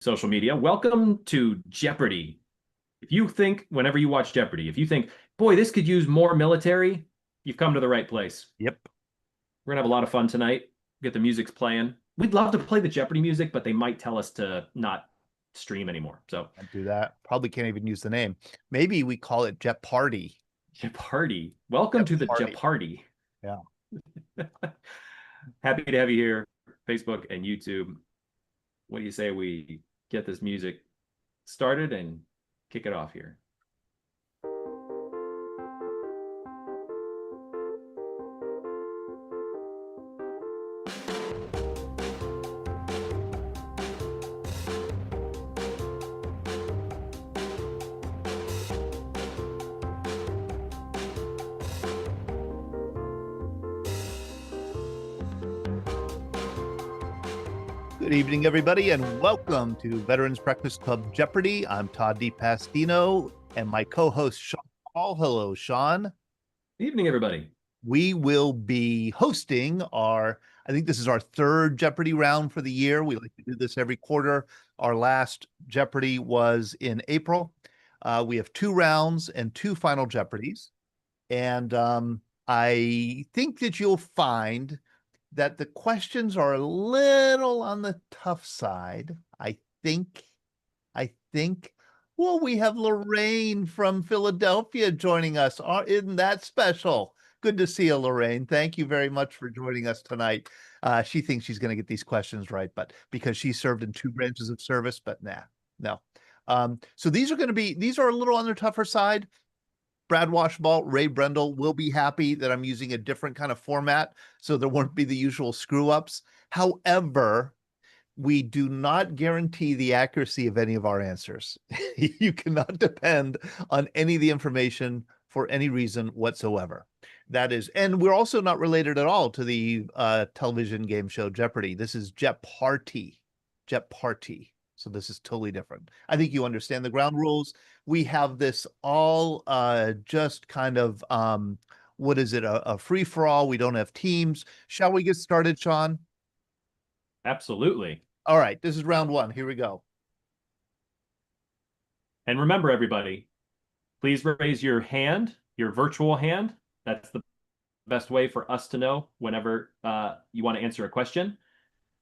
social media. Welcome to Jeopardy. If you think, whenever you watch Jeopardy, if you think, boy, this could use more military, you've come to the right place. Yep. We're gonna have a lot of fun tonight. Get the music's playing. We'd love to play the Jeopardy music, but they might tell us to not stream anymore. So Can't do that. Probably can't even use the name. Maybe we call it Jeopardy. Jeopardy. Welcome to the Jeopardy. Jeopardy. Yeah. Happy to have you here, Facebook and YouTube. What do you say we get this music started and kick it off here? Good evening, everybody, and welcome to Veterans Breakfast Club Jeopardy. I'm Todd DiPastino, and my co-host Sean Hall. Hello, Sean. Evening, everybody. We will be hosting I think this is our third Jeopardy round for the year. We like to do this every quarter. Our last Jeopardy was in April. We have 2 rounds and 2 final Jeopardies. And I think that you'll find that the questions are a little on the tough side. I think, well, we have Lorraine from Philadelphia joining us. Isn't that special? Good to see you, Lorraine. Thank you very much for joining us tonight. She thinks she's going to get these questions right, but because she served in 2 branches of service, but no. So these are a little on the tougher side. Brad Washball, Ray Brendel will be happy that I'm using a different kind of format, so there won't be the usual screw-ups. However, we do not guarantee the accuracy of any of our answers. You cannot depend on any of the information for any reason whatsoever. And we're also not related at all to the television game show Jeopardy. This is Jeopardy. So this is totally different. I think you understand the ground rules. We have this all just kind of, what is it, a free-for-all. We don't have teams. Shall we get started, Sean? Absolutely. All right, this is round 1. Here we go. And remember, everybody, please raise your hand, your virtual hand. That's the best way for us to know whenever you want to answer a question.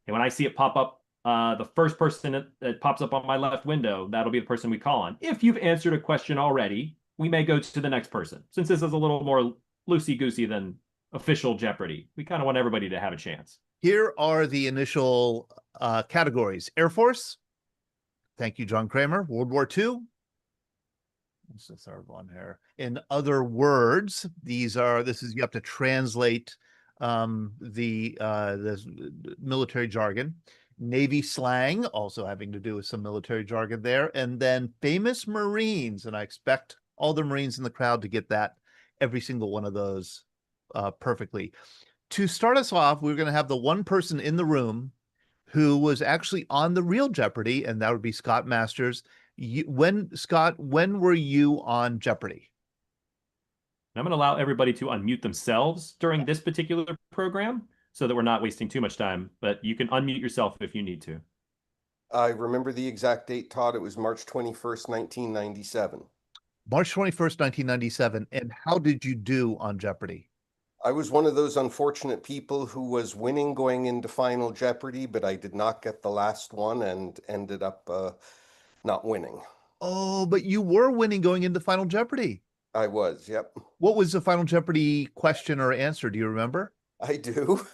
And when I see it pop up, the first person that pops up on my left window, that'll be the person we call on. If you've answered a question already, we may go to the next person. Since this is a little more loosey-goosey than official Jeopardy, we kind of want everybody to have a chance. Here are the initial categories. Air Force. Thank you, John Kramer. World War II. What's the third one here? In other words, you have to translate the military jargon. Navy slang, also having to do with some military jargon there, and then famous Marines, and I expect all the Marines in the crowd to get that, every single one of those perfectly. To start us off, we're going to have the one person in the room who was actually on the real Jeopardy, and that would be Scott Masters. Scott, when were you on Jeopardy? I'm going to allow everybody to unmute themselves during this particular program, so that we're not wasting too much time, but you can unmute yourself if you need to. I remember the exact date, Todd. It was March 21st, 1997. March 21st, 1997. And how did you do on Jeopardy? I was one of those unfortunate people who was winning going into Final Jeopardy, but I did not get the last one and ended up not winning. Oh, but you were winning going into Final Jeopardy. I was, yep. What was the Final Jeopardy question or answer? Do you remember? I do.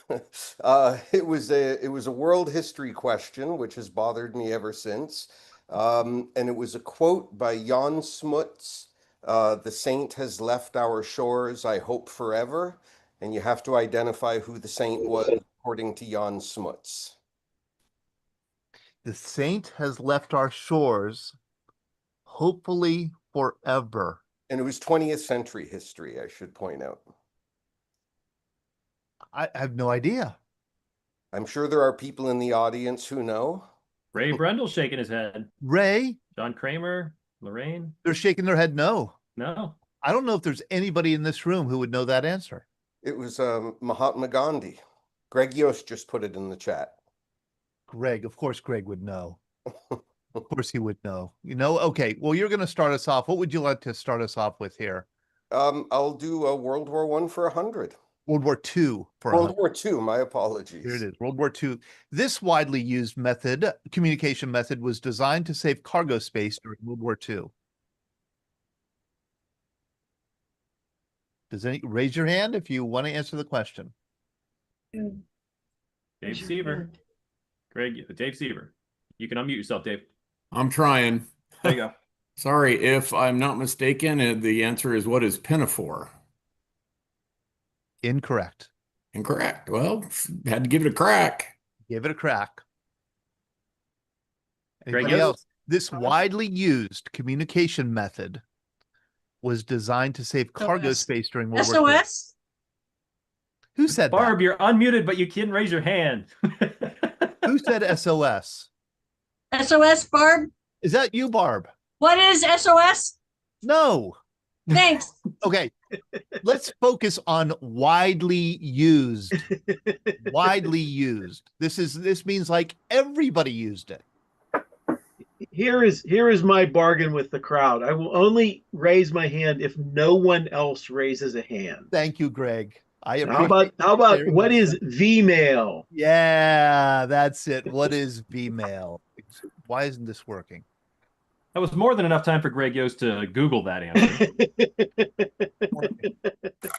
It was a world history question, which has bothered me ever since. And it was a quote by Jan Smuts. The saint has left our shores, I hope forever. And you have to identify who the saint was according to Jan Smuts. The saint has left our shores, hopefully forever. And it was 20th century history, I should point out. I have no idea. I'm sure there are people in the audience who know. Ray Brendel's shaking his head. Ray? John Kramer? Lorraine? They're shaking their head no. No. I don't know if there's anybody in this room who would know that answer. It was Mahatma Gandhi. Greg Yost just put it in the chat. Greg, of course Greg would know. of course he would know. You know, okay. Well, you're going to start us off. What would you like to start us off with here? I'll do a World War One for 100. World War II for World 100. War Two. My Here it apologies. is. World War II. This widely used communication method was designed to save cargo space during World War II. Raise your hand if you want to answer the question? Dave Seaver. Dave Seaver. You can unmute yourself, Dave. I'm trying. There you go. Sorry, if I'm not mistaken, the answer is what is pinafore? Incorrect. Incorrect. Well, had to give it a crack. Give it a crack. Greg, Anybody yes? else? This widely used communication method was designed to save cargo SOS. space during World War II. SOS? Who said Barb, you're unmuted, but you can raise your hand. that? Who said SOS? SOS, Barb? Is that you, Barb? What is SOS? No. Thanks. Okay. Let's focus on widely used. Widely used. This means like everybody used it. Here is my bargain with the crowd. I will only raise my hand if no one else raises a hand. Thank you, Greg. I How appreciate about very what much. is VMail? Yeah, that's it. What is VMail? Why isn't this working? That was more than enough time for Greg Yost to Google that answer.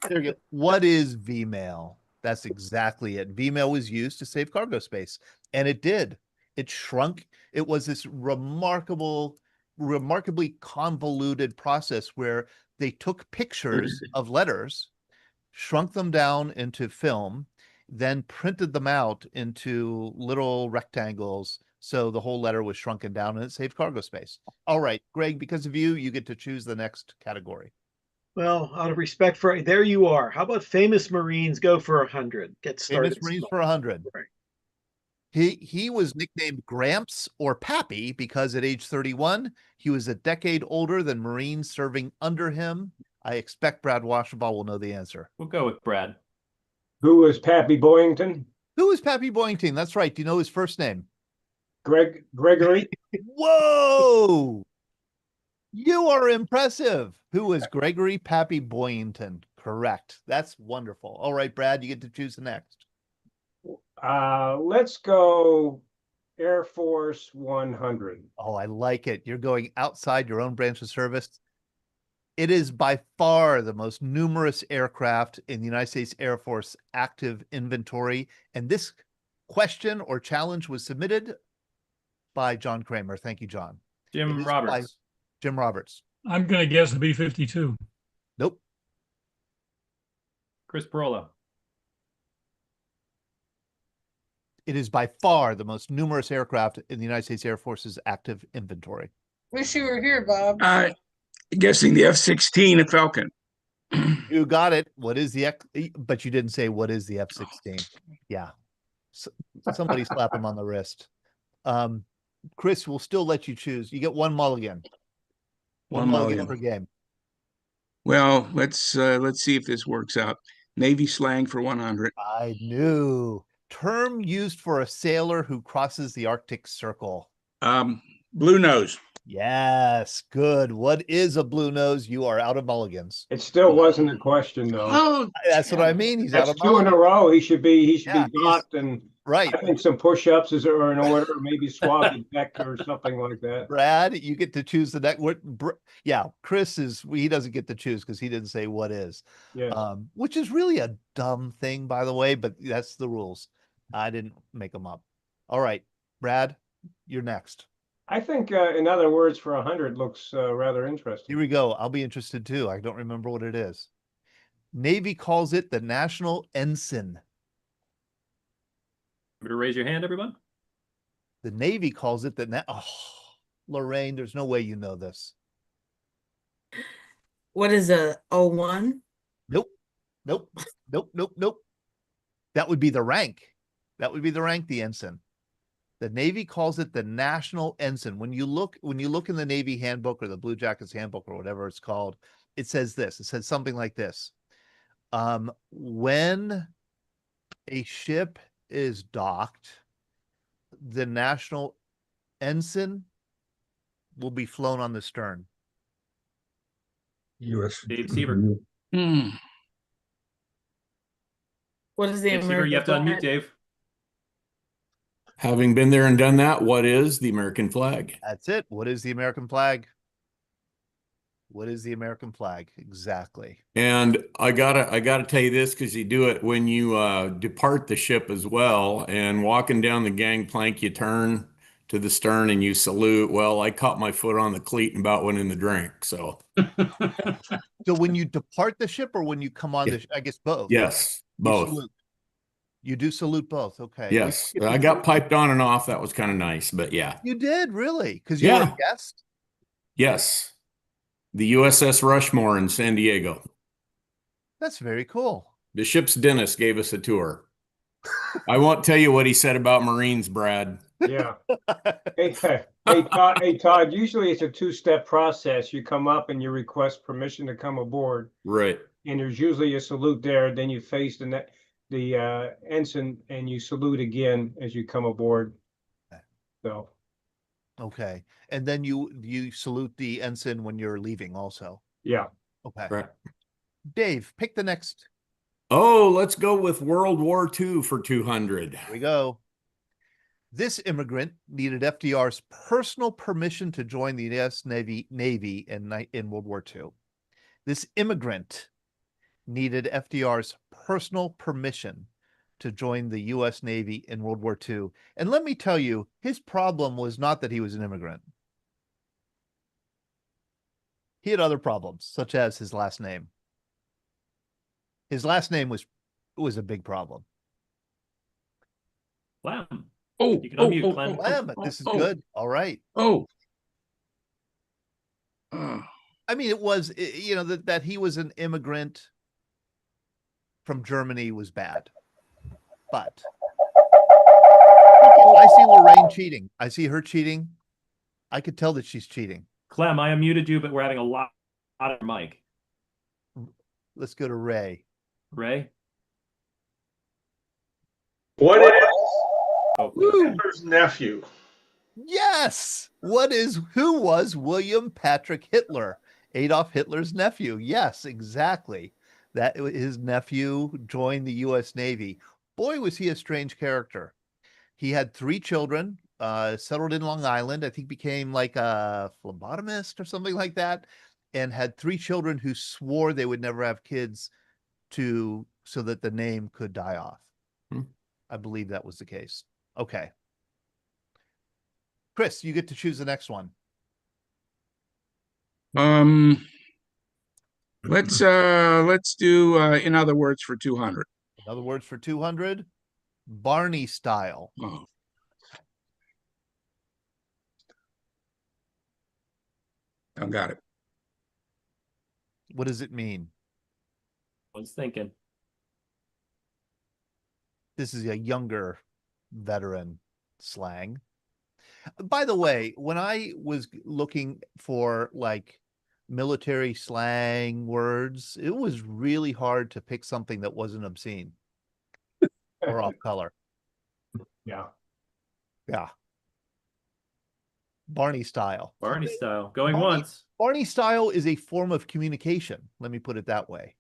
There you go. What is VMail? That's exactly it. VMail was used to save cargo space, and it did. It shrunk. It was this remarkably convoluted process where they took pictures of letters, shrunk them down into film, then printed them out into little rectangles. So the whole letter was shrunken down and it saved cargo space. All right, Greg, because of you, you get to choose the next category. Well, out of respect for there you are. How about famous Marines go for 100? Get started. Famous Marines for 100. Right. He was nicknamed Gramps or Pappy because at age 31, he was a decade older than Marines serving under him. I expect Brad Washerbaugh will know the answer. We'll go with Brad. Who was Pappy Boyington? Who is Pappy Boyington? That's right. Do you know his first name? Gregory? Whoa! You are impressive. Who is Gregory Pappy Boyington? Correct. That's wonderful. All right, Brad, you get to choose the next. Let's go Air Force 100. Oh, I like it. You're going outside your own branch of service. It is by far the most numerous aircraft in the United States Air Force active inventory. And this question or challenge was submitted by John Kramer. Thank you, John. Jim Roberts. Jim Roberts. I'm going to guess a B-52. Nope. Chris Parola. It is by far the most numerous aircraft in the United States Air Force's active inventory. Wish you were here, Bob. Guessing the F-16, a Falcon. You got it. What is the but you didn't say what is the F-16. Yeah. Somebody slap him on the wrist. Chris, we'll still let you choose. You get one mulligan. One mulligan per game. Well, let's see if this works out. Navy slang for 100. I knew. Term used for a sailor who crosses the Arctic Circle. Blue nose. Yes, good. What is a blue nose? You are out of mulligans. It still wasn't a question, though. Oh, That's what I mean. He's out That's of two in a mulligans. row. He should be Yeah, docked, and Right. I think some push-ups are in order, maybe swab his neck or something like that. Brad, you get to choose the next. Yeah, Chris he doesn't get to choose because he didn't say what is. Yeah. Which is really a dumb thing, by the way, but that's the rules. I didn't make them up. All right, Brad, you're next. I think, in other words, for 100 looks rather interesting. Here we go. I'll be interested too. I don't remember what it is. Navy calls it the National Ensign. Raise your hand, everyone. The Navy calls it the Lorraine, there's no way you know this. What is a 01? Nope. That would be the rank. The ensign. The Navy calls it the National Ensign. When you look in the Navy handbook or the Blue Jackets handbook or whatever it's called, it says this. It says something like this. When a ship is docked, the National Ensign will be flown on the stern? U.S. Dave Seaver. Hmm. What is the Dave Seaver, American you have to unmute, flag? Dave. Having been there and done that, what is the American flag? That's it. What is the American flag? What is the American flag? Exactly. And I gotta tell you this because you do it when you depart the ship as well. And walking down the gangplank, you turn to the stern and you salute. Well, I caught my foot on the cleat and about went in the drink. So So when you depart the ship or when you come on Yeah. I guess both. yes, You both. salute. You do salute both. Okay. Yes, Well, I got piped on and off. That was kind of nice, but yeah, you did really because you were Yeah. a guest. yes. The USS Rushmore in San Diego. That's very cool. The ship's dentist gave us a tour. I won't tell you what he said about Marines, Brad. Yeah. Hey, Todd, usually it's a two-step process. You come up and you request permission to come aboard, Right. and there's usually a salute there. Then you face the ensign and you salute again as you come aboard. So, Okay. And then you salute the ensign when you're leaving also. yeah. Okay. Right. Dave, pick the next. Oh, let's go with World War II for 200. Here we go. This immigrant needed FDR's personal permission to join the U.S. Navy in World War II. This immigrant needed FDR's personal permission to join the U.S. Navy in World War II. And let me tell you, his problem was not that he was an immigrant. He had other problems, such as his last name. His last name was a big problem. Clem. Oh, You can unmute, Clem. Clem, this is good. All right. Oh. I mean, it was, that he was an immigrant from Germany was bad. But I see Lorraine cheating. I see her cheating. I could tell that she's cheating. Clem, I unmuted you, but we're having a lot of mic. Let's go to Ray. Ray? What is Oh, Hitler's nephew? Yes. Who was William Patrick Hitler? Adolf Hitler's nephew. Yes, exactly. That his nephew joined the U.S. Navy. Boy, was he a strange character. He had 3 children, settled in Long Island. I think became like a phlebotomist or something like that, and had 3 children who swore they would never have kids so that the name could die off. I believe that was the case. Okay. Chris, you get to choose the next one. Let's do in other words for 200. In other words for 200, Barney style. Oh. I got it. What does it mean? I was thinking. This is a younger veteran slang. By the way, when I was looking for like military slang words, it was really hard to pick something that wasn't obscene or off color. Yeah. Yeah. Barney style. Barney style. Going Barney- once. Barney style is a form of communication. Let me put it that way.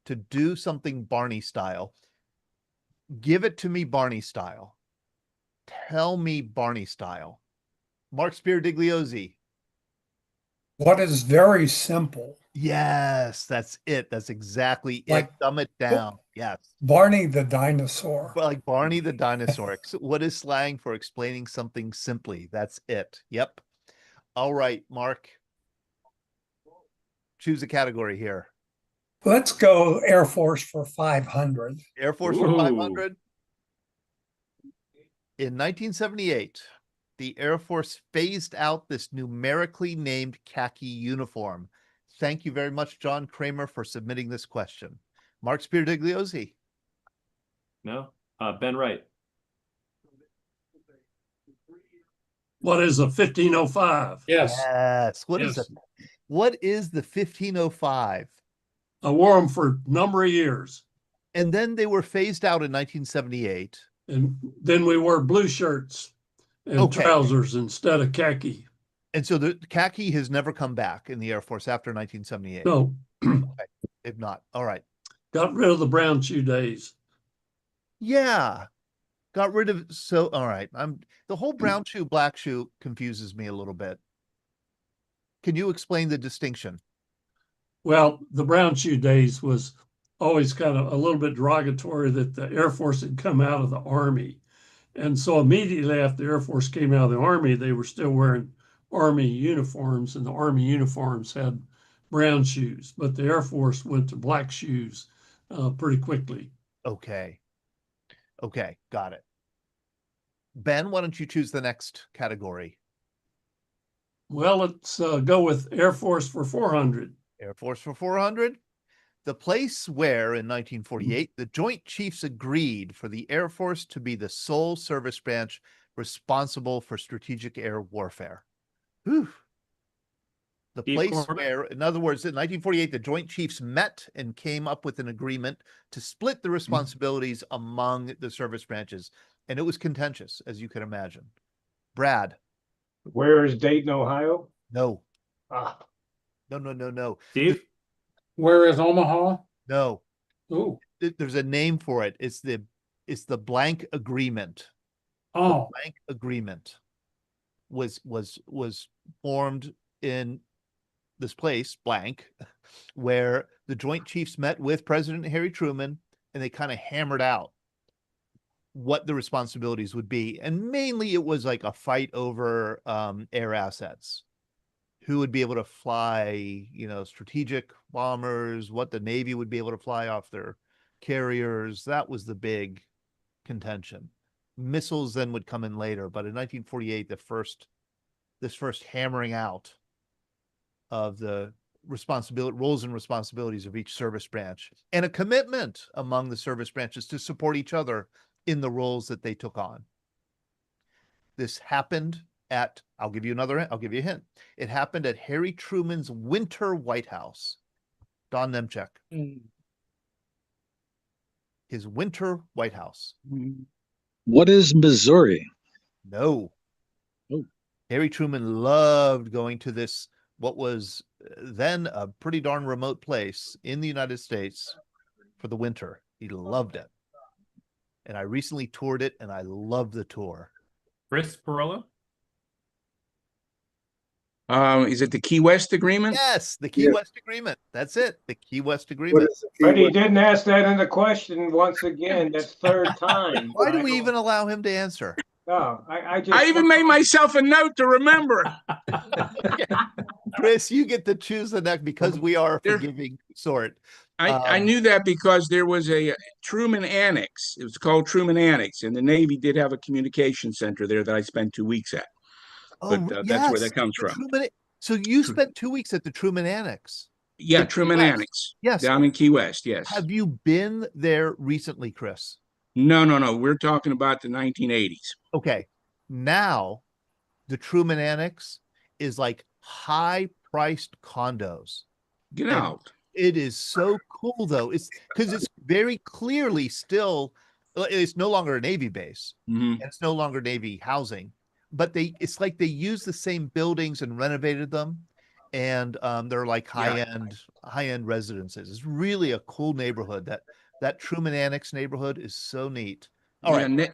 To do something Barney style, give it to me Barney style. Tell me Barney style. Mark Spirdigliozzi. What is very simple. Yes, that's it. That's exactly it. Like- Dumb it down. Yes. Barney the dinosaur. Well, like Barney the dinosaur. What is slang for explaining something simply? That's it. Yep. All right, Mark. Choose a category here. Let's go Air Force for 500. Air Force for Ooh. 500. In 1978, the Air Force phased out this numerically named khaki uniform. Thank you very much, John Kramer, for submitting this question. Mark Spirdigliozzi. No? Ben Wright. What is a 1505? Yes. Yes. What is Yes. it? What is the 1505? I wore them for a number of years. And then they were phased out in 1978. And then we wore blue shirts and Okay. trousers instead of khaki. And so the khaki has never come back in the Air Force after 1978. No, Okay. If not, all right. got rid of the brown shoe days. Yeah. Got rid of, so, all right. The whole brown shoe, black shoe confuses me a little bit. Can you explain the distinction? Well, the brown shoe days was always kind of a little bit derogatory that the Air Force had come out of the Army. And so immediately after the Air Force came out of the Army, they were still wearing Army uniforms, and the Army uniforms had brown shoes, but the Air Force went to black shoes pretty quickly. Okay. Okay, got it. Ben, why don't you choose the next category? Well, let's go with Air Force for 400. Air Force for 400. The place where, in 1948, the Joint Chiefs agreed for the Air Force to be the sole service branch responsible for strategic air warfare. Whew. The place where, in other words, in 1948, the Joint Chiefs met and came up with an agreement to split the responsibilities among the service branches. And it was contentious, as you can imagine. Brad. Where is Dayton, Ohio? No. Ah, No. Steve? Where is Omaha? No. Ooh, There's a name for it. It's the blank agreement. The oh, blank agreement was formed in this place, blank, where the Joint Chiefs met with President Harry Truman, and they kind of hammered out what the responsibilities would be. And mainly it was like a fight over air assets. Who would be able to fly, strategic bombers, what the Navy would be able to fly off their carriers. That was the big contention. Missiles then would come in later, but in 1948, this first hammering out of the roles and responsibilities of each service branch, and a commitment among the service branches to support each other in the roles that they took on. This happened at, I'll give you a hint. It happened at Harry Truman's winter White House. Don Nemchek. His winter White House. What is Missouri? No. Oh. Harry Truman loved going to this, what was then a pretty darn remote place in the United States for the winter. He loved it. And I recently toured it, and I loved the tour. Chris Perello? Is it the Key West Agreement? Yes, the Key West Agreement. That's it. The Key West Agreement. but he didn't ask that in the question once again. That's third time. Why do we even allow him to answer? Oh, I I even made myself a note to remember. Chris, you get to choose the next because we are a forgiving sort. I knew that because there was a Truman Annex. It was called Truman Annex, and the Navy did have a communication center there that I spent 2 weeks at. But that's where that comes from. So you spent 2 weeks at the Truman Annex? Yeah, Truman Annex. Yes. Down in Key West, yes. Have you been there recently, Chris? No. We're talking about the 1980s. Okay. Now, the Truman Annex is like high-priced condos. Get out. It is so cool, though. It's because it's very clearly still, it's no longer a Navy base, and it's no longer Navy housing. But it's like they use the same buildings and renovated them, and they're like high-end residences. It's really a cool neighborhood. That Truman Annex neighborhood is so neat. All right.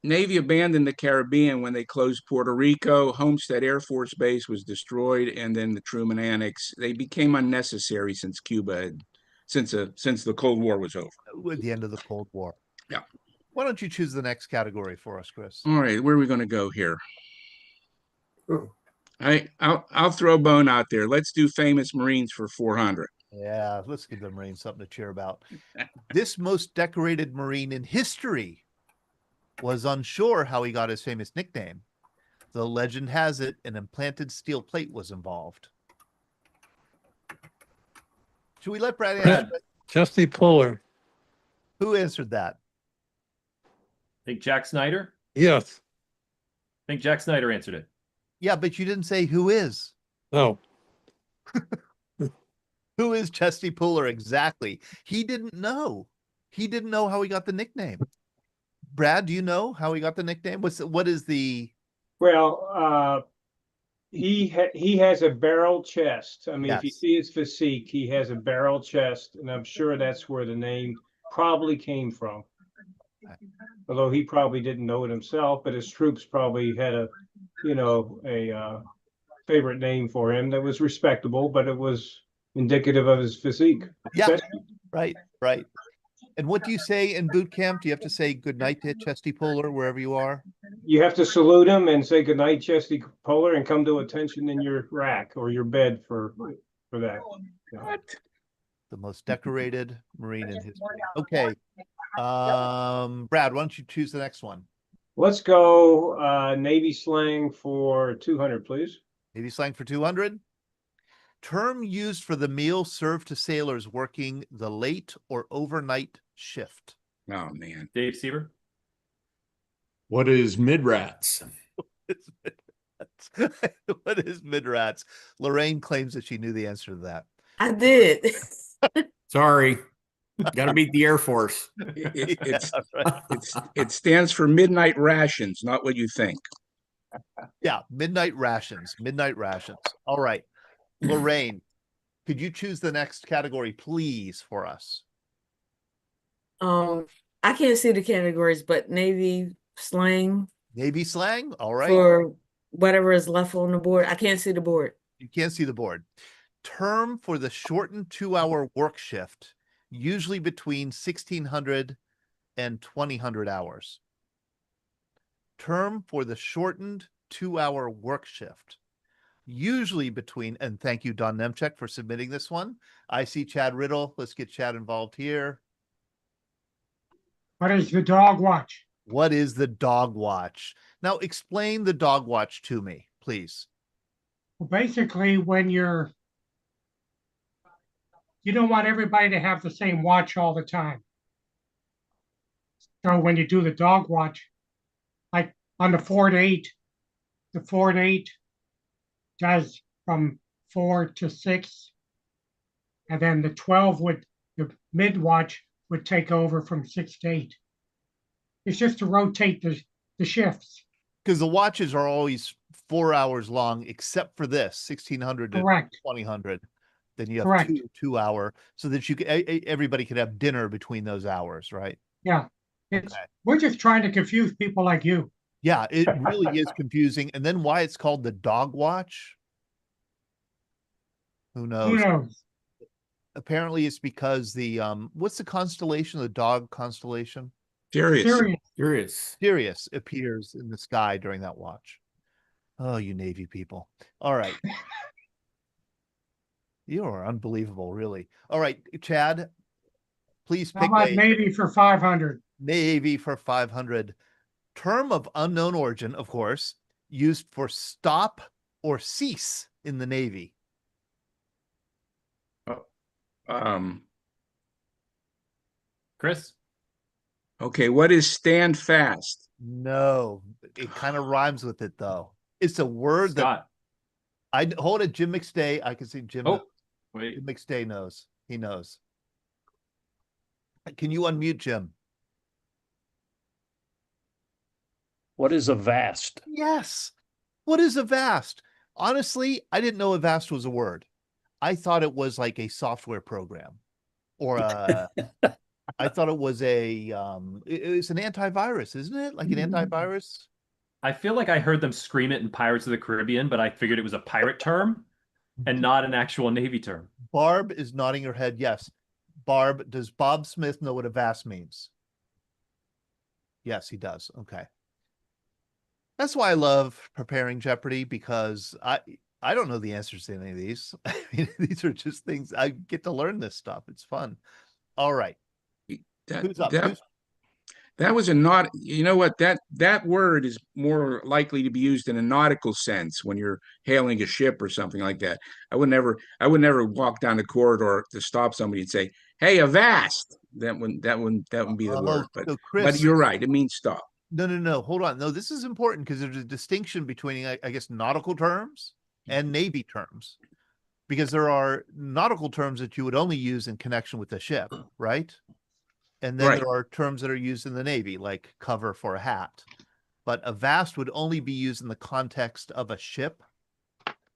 Navy abandoned the Caribbean when they closed Puerto Rico. Homestead Air Force Base was destroyed, and then the Truman Annex. They became unnecessary since since the Cold War was over. With the end of the Cold War. Yeah. Why don't you choose the next category for us, Chris? All right, where are we going to go here? I'll throw a bone out there. Let's do famous Marines for 400. Yeah, let's give the Marines something to cheer about. This most decorated Marine in history was unsure how he got his famous nickname. The legend has it an implanted steel plate was involved. Should we let Brad answer? Chesty Puller. Who answered that? Think Jack Snyder? Yes. I think Jack Snyder answered it. Yeah, but you didn't say who is. No. Who is Chesty Puller exactly? He didn't know. He didn't know how he got the nickname. Brad, do you know how he got the nickname? What is the? Well, he has a barrel chest. I mean, if you Yes. see his physique, he has a barrel chest, and I'm sure that's where the name probably came from. Although he probably didn't know it himself, but his troops probably had a favorite name for him that was respectable, but it was indicative of his physique. Yeah, right. And what do you say in boot camp? Do you have to say good night to Chesty Puller wherever you are? You have to salute him and say goodnight, Chesty Puller, and come to attention in your rack or your bed for that. The most decorated Marine in history. Okay. Brad, why don't you choose the next one? Let's go Navy slang for 200, please. Navy slang for 200. Term used for the meal served to sailors working the late or overnight shift. Oh, man. Dave Seaver. What is mid-rats? What is mid-rats? Lorraine claims that she knew the answer to that. I did. Sorry. Got to beat the Air Force. It stands for midnight rations, not what you think. Yeah, midnight rations. Midnight rations. All right. Lorraine, could you choose the next category, please, for us? I can't see the categories, but Navy slang. Navy slang? All right. For whatever is left on the board. I can't see the board. You can't see the board. Term for the shortened 2-hour work shift, usually between 1,600 and 2,000 hours. Term for the shortened 2-hour work shift, usually between, and thank you, Don Nemchek, for submitting this one. I see Chad Riddle. Let's get Chad involved here. What is the dog watch? What is the dog watch? Now explain the dog watch to me, please. Well, basically, when you don't want everybody to have the same watch all the time. So when you do the dog watch, like on the Ford 8, the Ford 8 does from 4 to 6. And then the 12 the mid watch would take over from 6 to 8. It's just to rotate the shifts. Because the watches are always 4 hours long, except for this 1,600 to 2,000. Then you have two-hour, so that you can, everybody can have dinner between those hours, right? Yeah, we're just trying to confuse people like you. Yeah, it really is confusing. And then why it's called the dog watch? Who knows? Who knows? Apparently, it's because the what's the constellation? The dog constellation. Sirius appears in the sky during that watch. Oh, you Navy people! All right. You are unbelievable, really. All right, Chad, please pick. How about Navy for 500? Navy for 500. Term of unknown origin, of course, used for stop or cease in the Navy. Chris? Okay, what is stand fast? No, it kind of rhymes with it, though. It's a word Scott. that I hold it. Jim McStay. I can see Jim. Oh, wait. Jim McStay knows. He knows. Can you unmute Jim? What is a vast? Yes. What is a vast? Honestly, I didn't know a vast was a word. I thought it was like a software program, or I thought it was it's an antivirus, isn't it? Like an antivirus. I feel like I heard them scream it in Pirates of the Caribbean, but I figured it was a pirate term and not an actual Navy term. Barb is nodding her head. Yes. Barb, does Bob Smith know what a vast means? Yes, he does. Okay. That's why I love preparing Jeopardy, because I don't know the answers to any of these. I mean, these are just things I get to learn this stuff. It's fun. All right. Who's up? That was you know what, that word is more likely to be used in a nautical sense when you're hailing a ship or something like that. I would never walk down the corridor to stop somebody and say, "Hey, avast." That wouldn't be the word. But, so Chris, but you're right. It means stop. No. Hold on. No, this is important because there's a distinction between, I guess, nautical terms and Navy terms, because there are nautical terms that you would only use in connection with the ship, right? And then there are terms that are used in the Navy, like cover for a hat. But a vast would only be used in the context of a ship.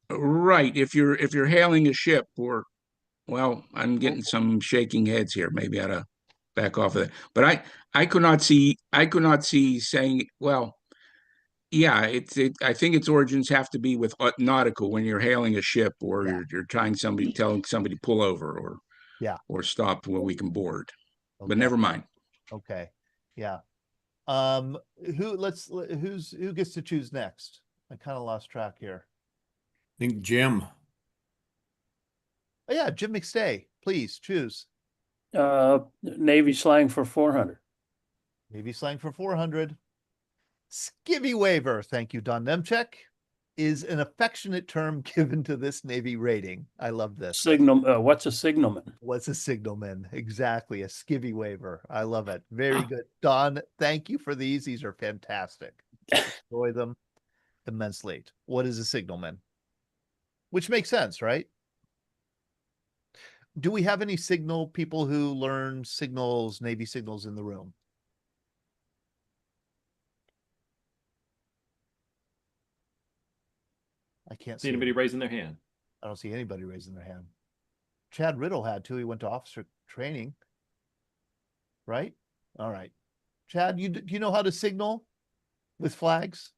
Right. If you're hailing a ship, or well, I'm getting some shaking heads here. Maybe I ought to back off of that. But I could not see saying, well, yeah, I think its origins have to be with nautical, when you're hailing a ship, or Yeah. you're telling somebody pull over, Yeah. or stop where we can board. But Okay. never mind. Okay. Yeah. Who gets to choose next? I kind of lost track here. I think Jim. Oh yeah, Jim McStay, please choose. Navy slang for 400. Navy slang for 400. Skivvy waiver, thank you, Don Nemchek, is an affectionate term given to this Navy rating. I love this. Signal. What's a signalman? What's a signalman? Exactly, a skivvy waiver. I love it. Very good. Don, thank you for these. These are fantastic. Enjoy them immensely. What is a signalman? Which makes sense, right? Do we have any signal people who learn signals, Navy signals in the room? I can't see anybody raising their hand. I don't see anybody raising their hand. Chad Riddle had to. He went to officer training. Right? All right. Chad, do you know how to signal with flags?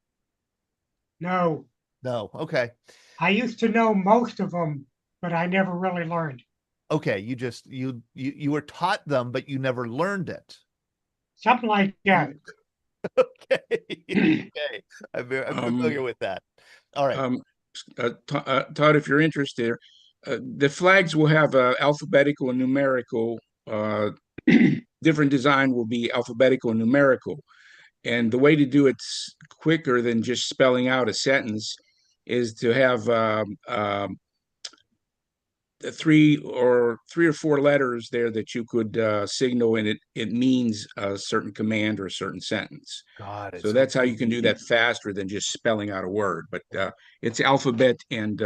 No, No. Okay. I used to know most of them, but I never really learned. Okay. You just you were taught them, but you never learned it. Something like that. Okay. Okay. I'm familiar with that. All right. Todd, if you're interested, the flags will have alphabetical and numerical. Different design will be alphabetical and numerical. And the way to do it quicker than just spelling out a sentence is to have three or four letters there that you could signal, and it means a certain command or a certain sentence. Got it. So that's how you can do that faster than just spelling out a word. But it's alphabet, and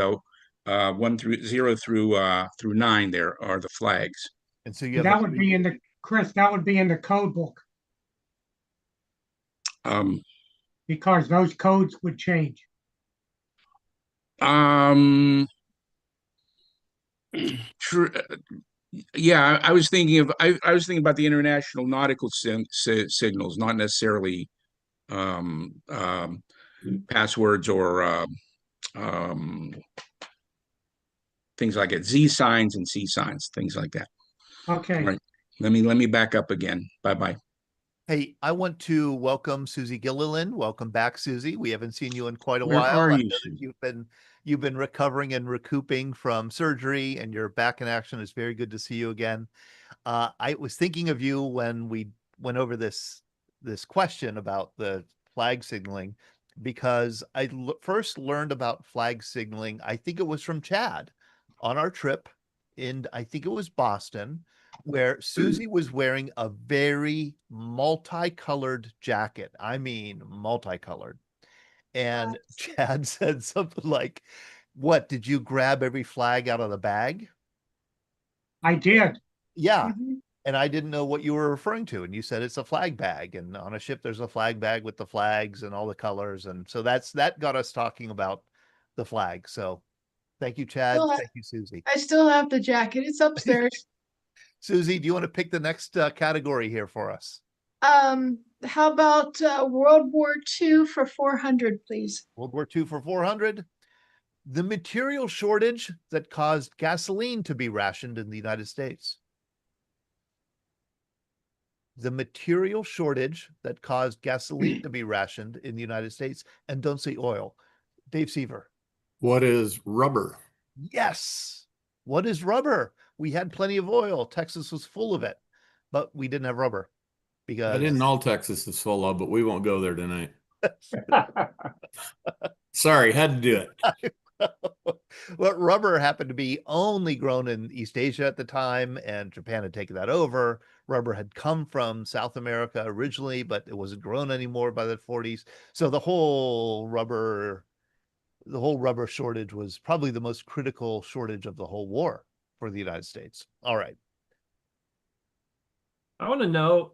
1 through 0 through 9 there are the flags. And so you have that would be in the Chris. That would be in the code book. Because those codes would change. True. Yeah, I was thinking about the international nautical signals, not necessarily passwords or things like it. Z signs and C signs, things like that. Okay. All right. Let me back up again. Bye-bye. Hey, I want to welcome Susie Gilliland. Welcome back, Susie. We haven't seen you in quite a Where while. are I you, know that you've been recovering and recouping from surgery, and you're back in action. It's very good to see you again. I was thinking of you when we went over this question about the flag signaling, because I first learned about flag signaling, I think it was from Chad on our trip in, I think it was Boston, where Susie was wearing a very multicolored jacket. I mean, multicolored. And Chad said something like, what, did you grab every flag out of the bag? I did. Yeah. And I didn't know what you were referring to. And you said it's a flag bag. And on a ship, there's a flag bag with the flags and all the colors. And so that got us talking about the flag. So thank you, Chad. Thank you, Susie. I still have the jacket. It's upstairs. Susie, do you want to pick the next category here for us? How about World War II for 400, please? World War II for 400. The material shortage that caused gasoline to be rationed in the United States. The material shortage that caused gasoline to be rationed in the United States. And don't say oil. Dave Seaver. What is rubber? Yes. What is rubber? We had plenty of oil. Texas was full of it, but we didn't have rubber because I didn't know Texas is full of, but we won't go there tonight. Sorry, had to do it. Well, rubber happened to be only grown in East Asia at the time, and Japan had taken that over. Rubber had come from South America originally, but it wasn't grown anymore by the 40s. So the whole rubber shortage was probably the most critical shortage of the whole war for the United States. All right. I want to know,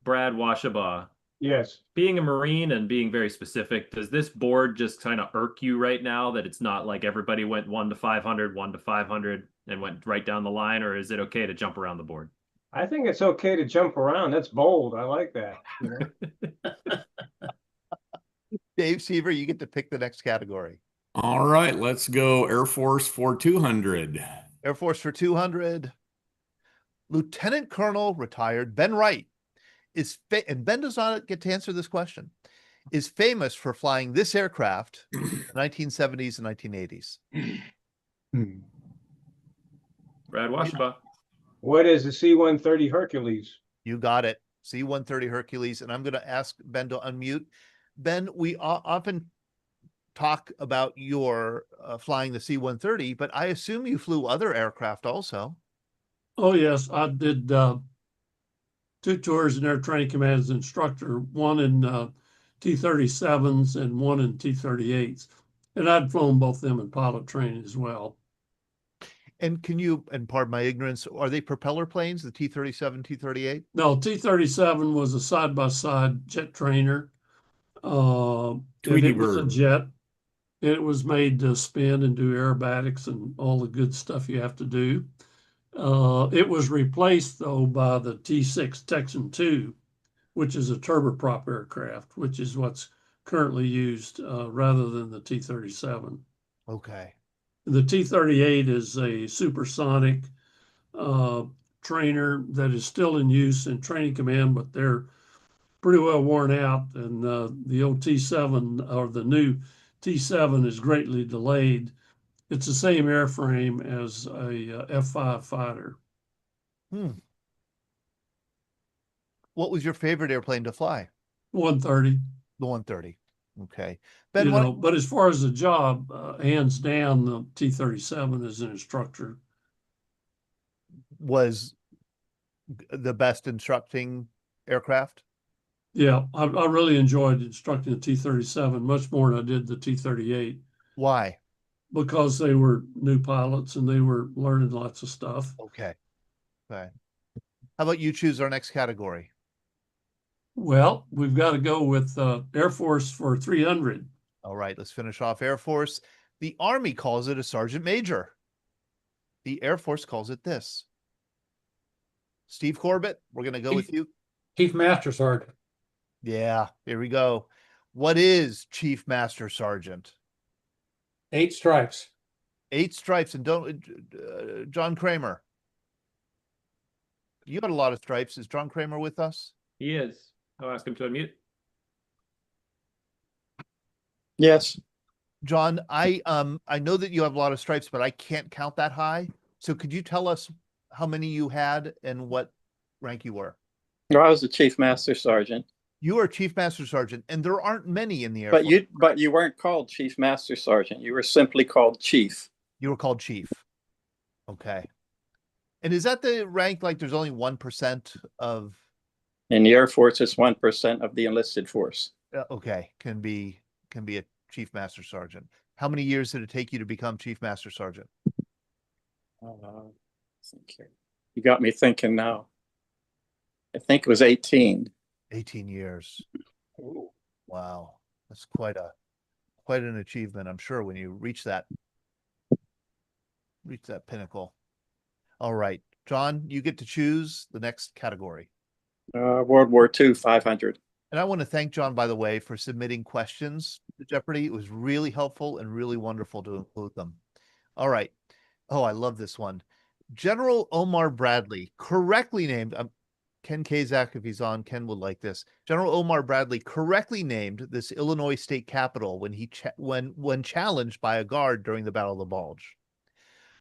Brad Washabaugh, Yes. Being a Marine and being very specific, does this board just kind of irk you right now that it's not like everybody went 1 to 500, 1 to 500 and went right down the line, or is it okay to jump around the board? I think it's okay to jump around. That's bold. I like that. You know? Dave Seaver, you get to pick the next category. All right, let's go Air Force for 200. Air Force for 200. Lieutenant Colonel retired Ben Wright and Ben does not get to answer this question, is famous for flying this aircraft in the 1970s and 1980s. Brad Washabaugh. What is the C-130 Hercules? You got it. C-130 Hercules. And I'm going to ask Ben to unmute. Ben, we often talk about your flying the C-130, but I assume you flew other aircraft also. Oh, yes. I did 2 tours in Air Training Command as instructor, one in T-37s and one in T-38s. And I'd flown both them in pilot training as well. And can you, and pardon my ignorance, are they propeller planes, the T-37, T-38? No, T-37 was a side-by-side jet trainer. And Tweety it was a bird. jet. It was made to spin and do aerobatics and all the good stuff you have to do. It was replaced, though, by the T-6 Texan II, which is a turboprop aircraft, which is what's currently used rather than the T-37. Okay. The T-38 is a supersonic trainer that is still in use in Training Command, but they're pretty well worn out. And the old T-7 or the new T-7 is greatly delayed. It's the same airframe as a F-5 fighter. What was your favorite airplane to fly? 130. The 130. Okay. Ben, You know, but as far as the job, hands down, the T-37 as an instructor was the best instructing aircraft? Yeah, I really enjoyed instructing the T-37 much more than I did the T-38. Why? Because they were new pilots and they were learning lots of stuff. Okay. Okay. How about you choose our next category? Well, we've got to go with Air Force for 300. All right, let's finish off Air Force. The Army calls it a Sergeant Major. The Air Force calls it this. Steve Corbett, we're going to go with you. Chief Master Sergeant. Yeah, here we go. What is Chief Master Sergeant? 8 stripes. 8 stripes. And don't, John Kramer. You got a lot of stripes. Is John Kramer with us? He is. I'll ask him to unmute. Yes. John, I know that you have a lot of stripes, but I can't count that high. So could you tell us how many you had and what rank you were? No, I was the Chief Master Sergeant. You are Chief Master Sergeant, and there aren't many in the Air Force. But you weren't called Chief Master Sergeant. You were simply called Chief. You were called Chief. Okay. And is that the rank, like there's only 1% of... In the Air Force, it's 1% of the enlisted force. Okay, can be a Chief Master Sergeant. How many years did it take you to become Chief Master Sergeant? You got me thinking now. I think it was 18. 18 years. Ooh. Wow. That's quite an achievement, I'm sure, when you reach that pinnacle. All right. John, you get to choose the next category. World War II, 500. And I want to thank John, by the way, for submitting questions to Jeopardy. It was really helpful and really wonderful to include them. All right. Oh, I love this one. General Omar Bradley, correctly named, Ken Kazak, if he's on, Ken would like this. General Omar Bradley correctly named this Illinois state capital when he when challenged by a guard during the Battle of the Bulge.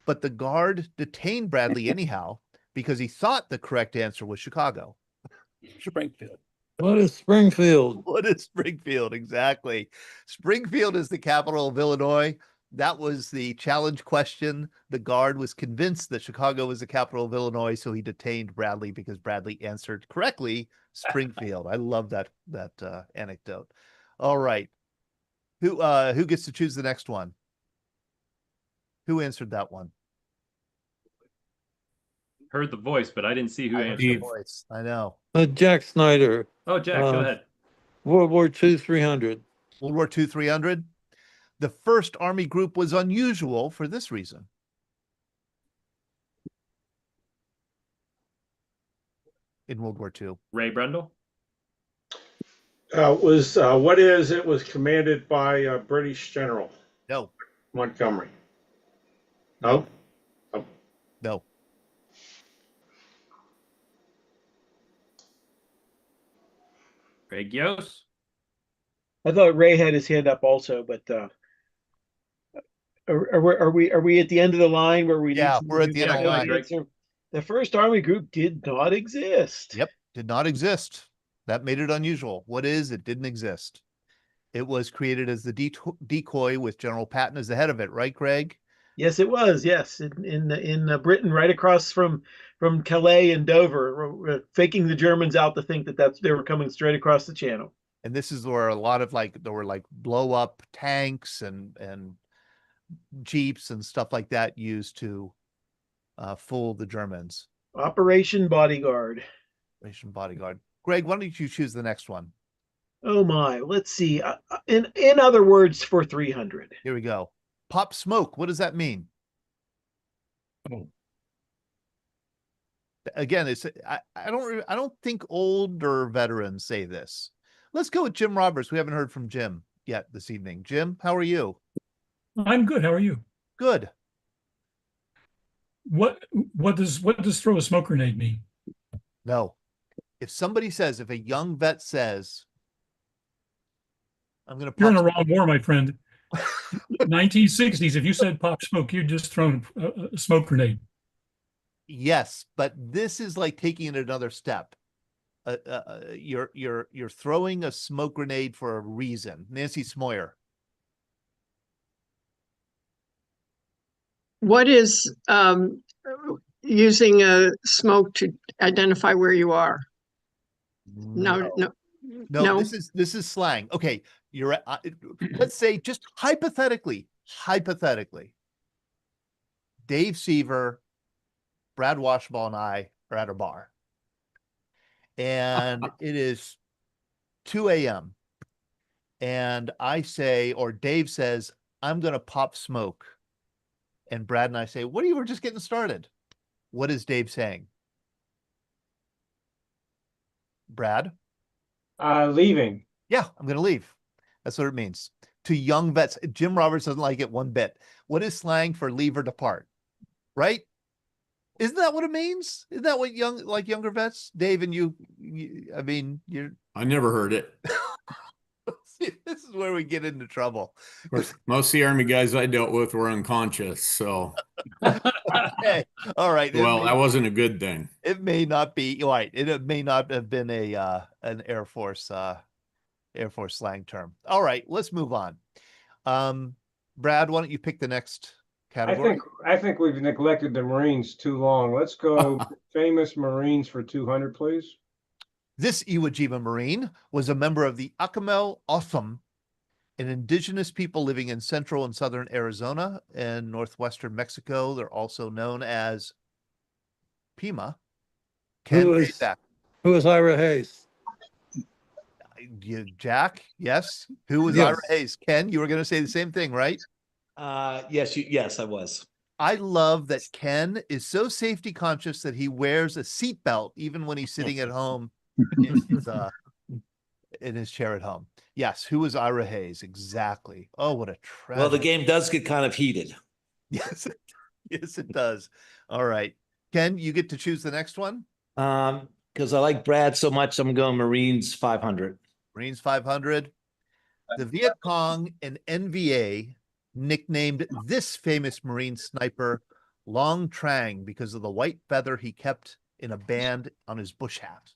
But the guard detained Bradley anyhow because he thought the correct answer was Chicago. Springfield. What is Springfield? What is Springfield? Exactly. Springfield is the capital of Illinois. That was the challenge question. The guard was convinced that Chicago was the capital of Illinois, so he detained Bradley because Bradley answered correctly Springfield. I love that anecdote. All right. Who gets to choose the next one? Who answered that one? Heard the voice, but I didn't see who answered. The voice. I know. Jack Snyder. Oh, Jack, go ahead. World War II, 300. World War II, 300. The first Army group was unusual for this reason. In World War II. Ray Brundle. It was commanded by a British general, No. Montgomery. No. Oh. No. Greg Yos. I thought Ray had his hand up also, but are we at the end of the line where we need Yeah, to we're at the end of the line. answer? The first Army group did not exist. Yep, did not exist. That made it unusual. What is? It didn't exist. It was created as the decoy with General Patton as the head of it, right, Greg? Yes, it was. Yes, in Britain, right across from Calais and Dover, faking the Germans out to think that they were coming straight across the channel. And this is where a lot of there were blow up tanks and jeeps and stuff like that used to fool the Germans. Operation Bodyguard. Operation Bodyguard. Greg, why don't you choose the next one? Oh my, let's see. In other words, for 300. Here we go. Pop smoke. What does that mean? Oh. Again, I don't think older veterans say this. Let's go with Jim Roberts. We haven't heard from Jim yet this evening. Jim, how are you? I'm good. How are you? Good. What does throw a smoke grenade mean? No. If a young vet says, I'm going to You're in the wrong war, my friend. 1960s, if you said pop smoke, you'd just thrown a smoke grenade. Yes, but this is like taking it another step. You're throwing a smoke grenade for a reason. Nancy Smoyer. What is using a smoke to identify where you are? No. This is slang. Okay, you're. Let's say just hypothetically, Dave Seaver, Brad Washball, and I are at a bar, and it is 2 a.m. and I say, or Dave says, I'm going to pop smoke. And Brad and I say, what are you? We're just getting started. What is Dave saying? Brad? Leaving. Yeah, I'm going to leave. That's what it means. To young vets. Jim Roberts doesn't like it one bit. What is slang for leave or depart? Right? Isn't that what it means? Isn't that what younger vets? Dave and you I mean, you're. I never heard it. See, this is where we get into trouble. Most of the Army guys I dealt with were unconscious, so. Okay. All right. Well, that wasn't a good thing. It may not be right. It may not have been an Air Force slang term. All right, let's move on. Brad, why don't you pick the next category? I think we've neglected the Marines too long. Let's go famous Marines for 200, please. This Iwo Jima Marine was a member of the Acamel Otham, an indigenous people living in central and southern Arizona and northwestern Mexico. They're also known as Pima. Who is Ira Hayes? Jack, yes. Who was Yes. Ira Hayes? Ken, you were going to say the same thing, right? Yes, I was. I love that Ken is so safety conscious that he wears a seatbelt even when he's sitting at home in his chair at home. Yes, who was Ira Hayes? Exactly. Oh, what a treasure. Well, the game does get kind of heated. Yes, yes, it does. All right. Ken, you get to choose the next one. Because I like Brad so much, I'm going Marines 500. Marines 500. The Viet Cong and NVA nicknamed this famous Marine sniper Long Trang because of the white feather he kept in a band on his bush hat.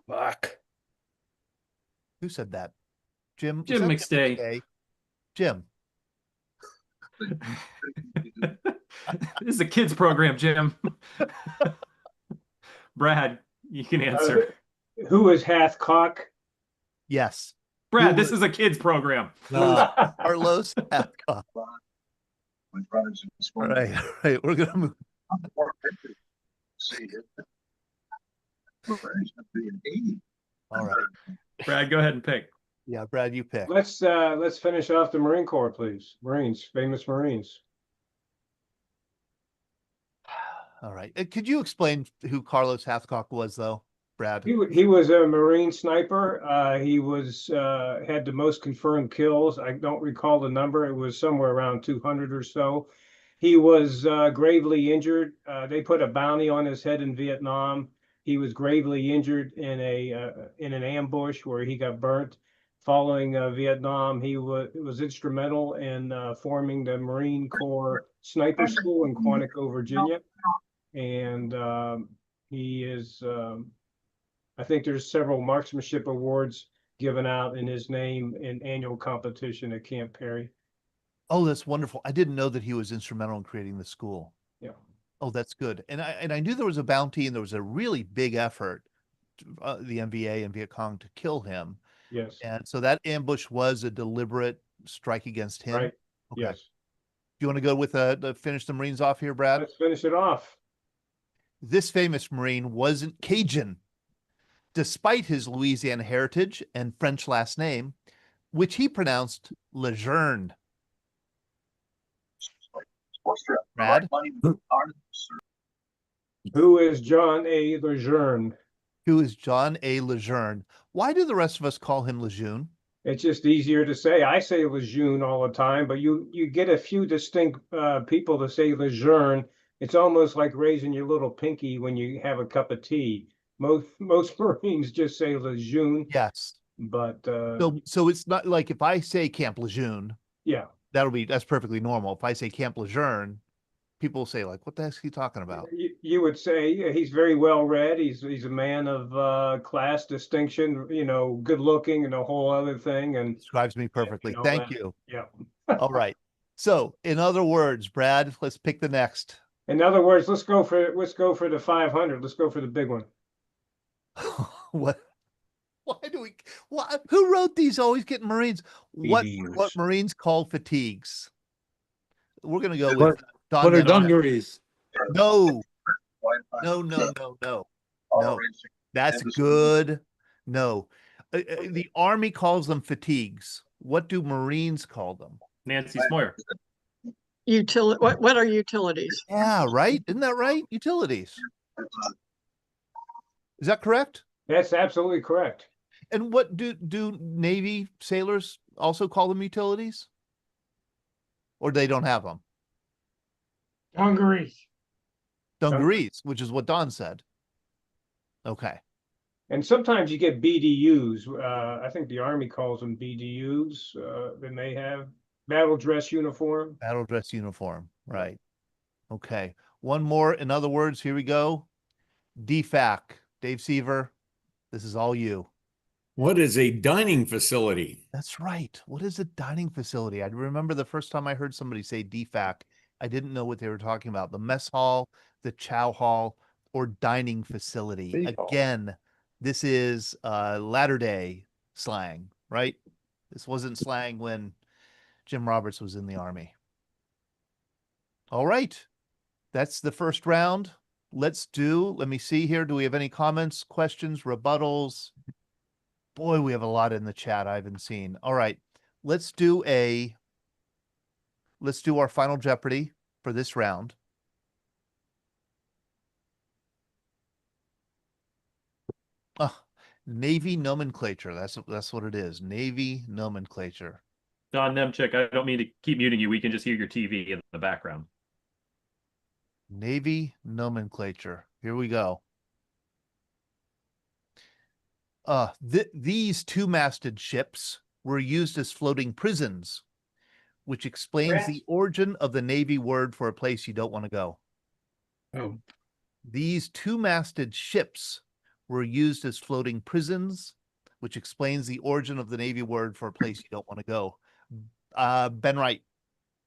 Fuck. Who said that? Jim McStay. Jim. This is a kids program, Jim. Brad, you can answer. Who is Hathcock? Yes. Brad, this is a kids program. Carlos Hathcock. All right. We're going to move. All right. Brad, go ahead and pick. Yeah, Brad, you pick. Let's finish off the Marine Corps, please. Marines, famous Marines. All right. Could you explain who Carlos Hathcock was, though, Brad? He was a Marine sniper. He was had the most confirmed kills. I don't recall the number. It was somewhere around 200 or so. He was gravely injured. They put a bounty on his head in Vietnam. He was gravely injured in an ambush where he got burnt. Following Vietnam, he was instrumental in forming the Marine Corps Sniper School in Quantico, Virginia, and he is. I think there's several marksmanship awards given out in his name in annual competition at Camp Perry. Oh, that's wonderful. I didn't know that he was instrumental in creating the school. Yeah. Oh, that's good. And I knew there was a bounty and there was a really big effort, the NVA and Viet Cong, to kill him. Yes. And so that ambush was a deliberate strike against him. Right. Okay. Yes. Do you want to go with finish the Marines off here, Brad? Let's finish it off. This famous Marine wasn't Cajun, despite his Louisiana heritage and French last name, which he pronounced Lejeune. Brad? Who is John A. Lejeune? Who is John A. Lejeune? Why do the rest of us call him Lejeune? It's just easier to say. I say Lejeune all the time, but you get a few distinct people to say Lejeune. It's almost like raising your little pinky when you have a cup of tea. Most Marines just say Lejeune. Yes. But so it's not like if I say Camp Lejeune, yeah, that's perfectly normal. If I say Camp Lejeune, people say like, what the heck is he talking about? You would say he's very well read. He's a man of class, distinction, good looking, and a whole other thing. And describes me perfectly. Thank you. Yeah. All right. So in other words, Brad, let's pick the next. In other words, let's go for the 500. Let's go for the big one. What? Who wrote these? Always getting Marines. What Marines call fatigues? We're gonna go with Don. What are dungarees? No. That's good. No. The Army calls them fatigues. What do Marines call them? Nancy Smoyer. What are utilities? Yeah, right. Isn't that right? Utilities. Is that correct? That's absolutely correct. And what do Navy sailors also call them utilities? Or they don't have them? Dungarees. Dungarees, which is what Don said. Okay. And sometimes you get BDUs. I think the Army calls them BDUs. They may have battle dress uniform. Battle dress uniform. Right. Okay. One more. In other words, here we go. DFAC. Dave Seaver, this is all you. What is a dining facility? That's right. What is a dining facility? I remember the first time I heard somebody say DFAC, I didn't know what they were talking about. The mess hall, the chow hall, or dining facility. Again, this is latter-day slang, right? This wasn't slang when Jim Roberts was in the Army. All right. That's the first round. Let me see here. Do we have any comments, questions, rebuttals? Boy, we have a lot in the chat I haven't seen. All right. Let's do our final Jeopardy for this round. Navy nomenclature. That's what it is. Navy nomenclature. Don Nemchik, I don't mean to keep muting you. We can just hear your TV in the background. Navy nomenclature. Here we go. These two-masted ships were used as floating prisons, which explains the origin of the Navy word for a place you don't want to go. Oh. These two-masted ships were used as floating prisons, which explains the origin of the Navy word for a place you don't want to go. Ben Wright.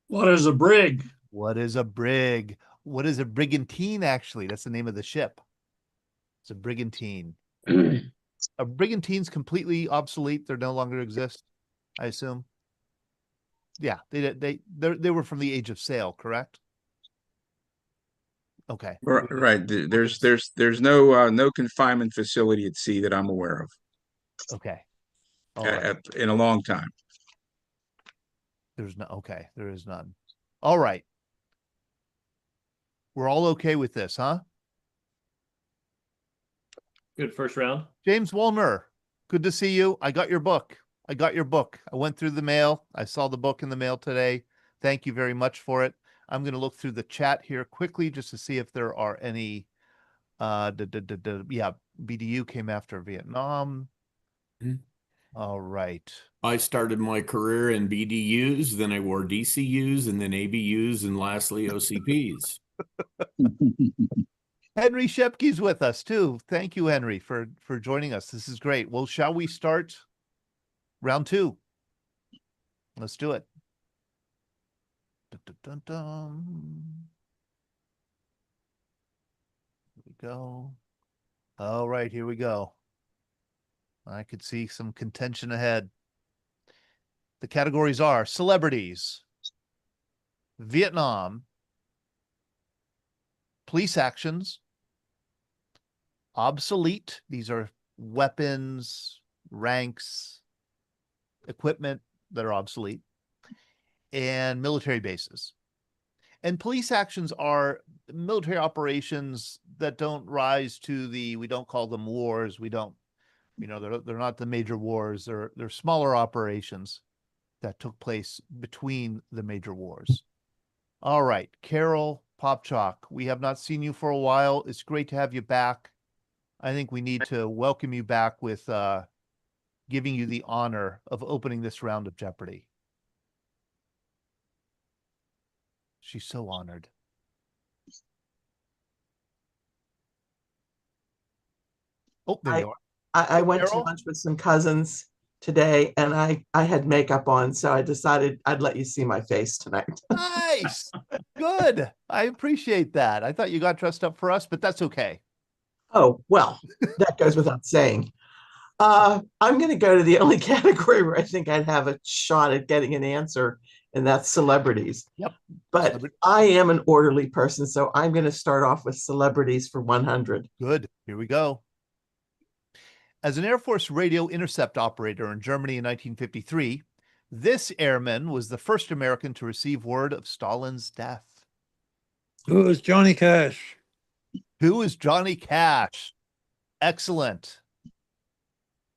What is a brig? What is a brig? What is a brigantine, actually? That's the name of the ship. It's a brigantine. Are brigantines completely obsolete? They no longer exist, I assume. Yeah, they were from the age of sail, correct? Okay. Right. There's no confinement facility at sea that I'm aware of. Okay. All right. in a long time. There's no, okay, there is none. All right. We're all okay with this, huh? Good first round. James Wolner, good to see you. I got your book. I went through the mail. I saw the book in the mail today. Thank you very much for it. I'm going to look through the chat here quickly just to see if there are any. Yeah, BDU came after Vietnam. All right. I started my career in BDUs, then I wore DCUs, and then ABUs, and lastly OCPs. Henry Shepke's with us too. Thank you, Henry, for joining us. This is great. Well, shall we start round 2? Let's do it. Dun, dun, dun, dun. Here we go. All right, here we go. I could see some contention ahead. The categories are celebrities, Vietnam, police actions, obsolete. These are weapons, ranks, equipment that are obsolete, and military bases. And police actions are military operations that don't rise to we don't call them wars. We don't, they're not the major wars. They're smaller operations that took place between the major wars. All right, Carol Popchalk, we have not seen you for a while. It's great to have you back. I think we need to welcome you back with giving you the honor of opening this round of Jeopardy. She's so honored. Oh, there you are. I went Carol? to lunch with some cousins today, and I had makeup on, so I decided I'd let you see my face tonight. Nice. Good. I appreciate that. I thought you got dressed up for us, but that's okay. Oh, well, that goes without saying. I'm going to go to the only category where I think I'd have a shot at getting an answer, and that's celebrities. Yep. But I am an orderly person, so I'm going to start off with celebrities for 100. Good. Here we go. As an Air Force radio intercept operator in Germany in 1953, this airman was the first American to receive word of Stalin's death. Who is Johnny Cash? Who is Johnny Cash? Excellent.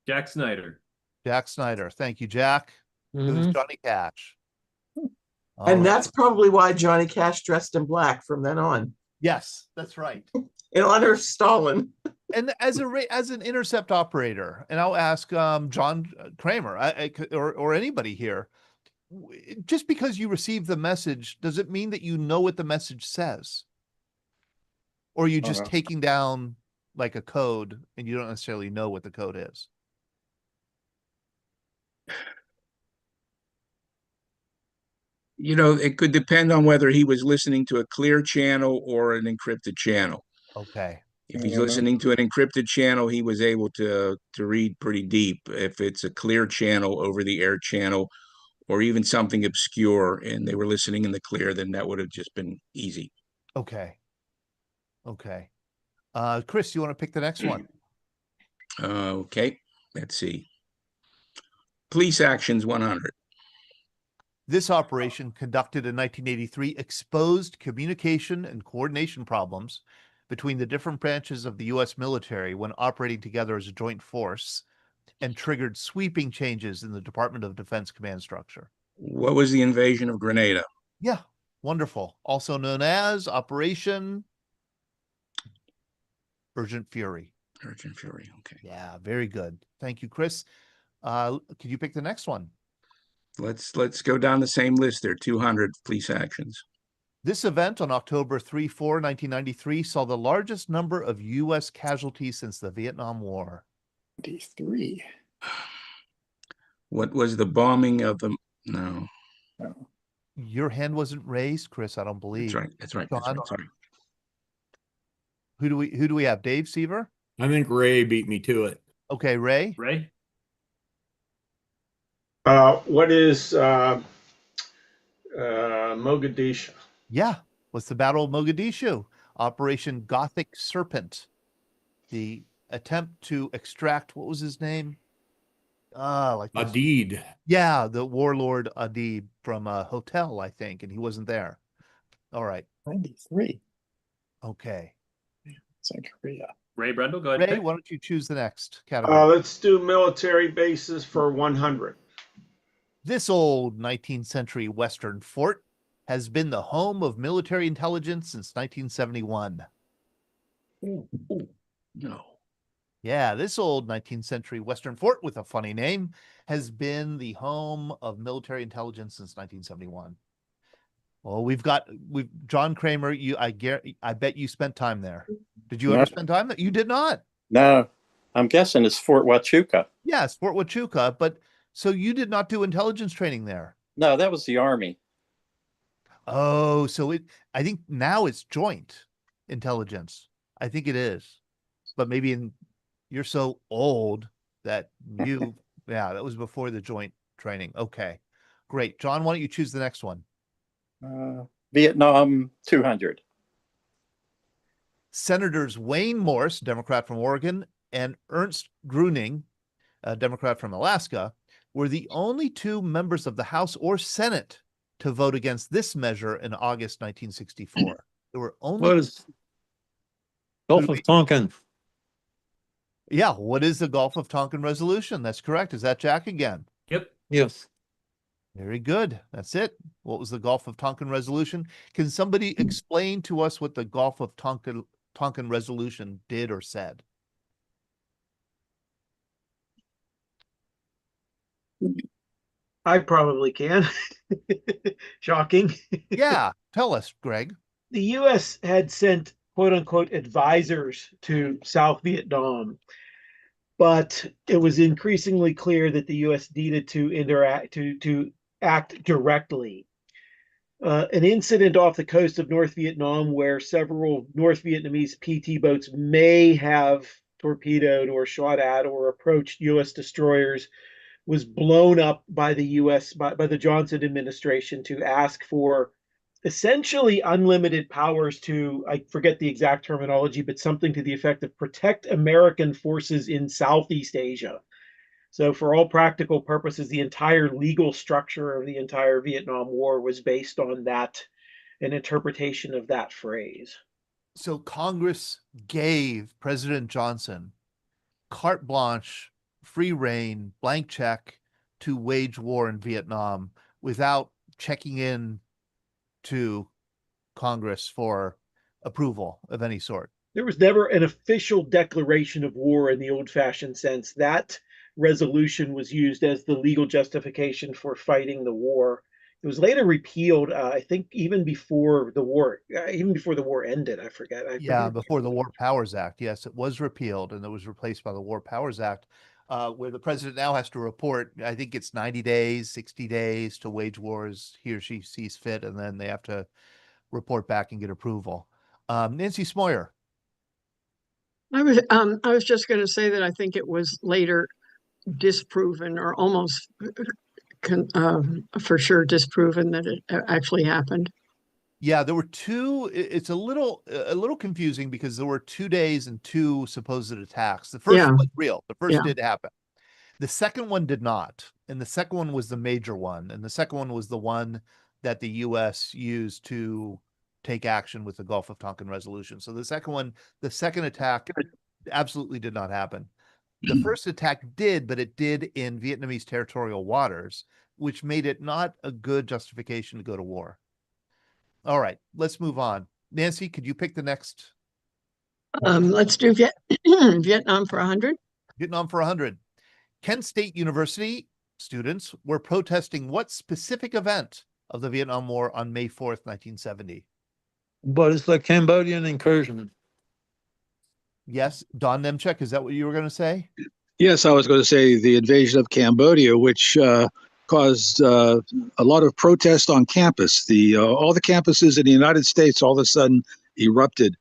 Jack Snyder. Jack Snyder. Thank you, Jack. Who's Johnny Cash? And that's probably why Johnny Cash dressed in black from then on. Yes, that's right. In honor of Stalin. And as an intercept operator, and I'll ask John Kramer or anybody here, just because you receive the message, does it mean that you know what the message says? Or are you just taking down like a code and you don't necessarily know what the code is? It could depend on whether he was listening to a clear channel or an encrypted channel. Okay. If he's listening to an encrypted channel, he was able to read pretty deep. If it's a clear channel, over the air channel, or even something obscure, and they were listening in the clear, then that would have just been easy. Okay. Okay. Chris, you want to pick the next one? Okay. Let's see. Police actions 100. This operation, conducted in 1983, exposed communication and coordination problems between the different branches of the U.S. military when operating together as a joint force, and triggered sweeping changes in the Department of Defense command structure. What was the invasion of Grenada? Yeah, wonderful. Also known as Operation Urgent Fury. Urgent Fury, okay. Yeah, very good. Thank you, Chris. Could you pick the next one? Let's go down the same list there. 200 police actions. This event on October 3-4, 1993 saw the largest number of U.S. casualties since the Vietnam War. 93. What was the bombing of the... No. Your hand wasn't raised, Chris, I don't believe. That's right. That's right. John? That's right. Sorry. Who do we have? Dave Seaver? I think Ray beat me to it. Okay, Ray? Ray? What is Mogadishu? Yeah. What's the Battle of Mogadishu? Operation Gothic Serpent. The attempt to extract, what was his name? Like this. Adid. Yeah, the warlord Adib from a hotel, I think, and he wasn't there. All right. 93. Okay. It's in Korea. Ray Brendel, go ahead. Ray, and pick. why don't you choose the next category? Let's do military bases for 100. This old 19th century Western fort has been the home of military intelligence since 1971. No. Yeah, this old 19th century Western fort with a funny name has been the home of military intelligence since 1971. Well, we've John Kramer. I bet you spent time there. Did you ever spend time there? You did not. No, I'm guessing it's Fort Huachuca. Yes, Fort Huachuca. But so you did not do intelligence training there. No, that was the Army. Oh, so I think now it's joint intelligence. I think it is, but maybe you're so old that yeah, that was before the joint training. Okay, great. John, why don't you choose the next one? Vietnam 200. Senators Wayne Morse, Democrat from Oregon, and Ernst Gruning, a Democrat from Alaska, were the only two members of the House or Senate to vote against this measure in August 1964. There were only. What is Gulf of Tonkin? Yeah, what is the Gulf of Tonkin resolution? That's correct. Is that Jack again? Yep. Yes. Very good. That's it. What was the Gulf of Tonkin resolution? Can somebody explain to us what the Gulf of Tonkin resolution did or said? I probably can. Shocking. Yeah, tell us, Greg. The U.S. had sent quote unquote advisors to South Vietnam, but it was increasingly clear that the U.S. needed to act directly. An incident off the coast of North Vietnam where several North Vietnamese PT boats may have torpedoed or shot at or approached U.S. destroyers was blown up by the U.S. by the Johnson administration to ask for essentially unlimited powers to, I forget the exact terminology, but something to the effect of protect American forces in Southeast Asia. So for all practical purposes, the entire legal structure of the entire Vietnam War was based on that, an interpretation of that phrase. So Congress gave President Johnson carte blanche, free rein, blank check to wage war in Vietnam without checking in to Congress for approval of any sort. There was never an official declaration of war in the old-fashioned sense. That resolution was used as the legal justification for fighting the war. It was later repealed, I think, even before the war ended. I forget. Before the War Powers Act. Yes, it was repealed and it was replaced by the War Powers Act, where the president now has to report. I think it's 90 days, 60 days to wage wars he or she sees fit, and then they have to report back and get approval. Nancy Smoyer. I was just going to say that I think it was later disproven or almost for sure disproven that it actually happened. Yeah, there were two. It's a little confusing because there were 2 days and two supposed attacks. The first one was real. The first did happen. The second one did not. And the second one was the major one. And the second one was the one that the U.S. used to take action with the Gulf of Tonkin resolution. So the second attack absolutely did not happen. The first attack did, but it did in Vietnamese territorial waters, which made it not a good justification to go to war. All right, let's move on. Nancy, could you pick the next? Let's do Vietnam for 100. Vietnam for 100. Kent State University students were protesting what specific event of the Vietnam War on May 4th, 1970? But it's the Cambodian incursion. Yes, Don Nemchek, is that what you were going to say? Yes, I was going to say the invasion of Cambodia, which caused a lot of protest on campus. All the campuses in the United States all of a sudden erupted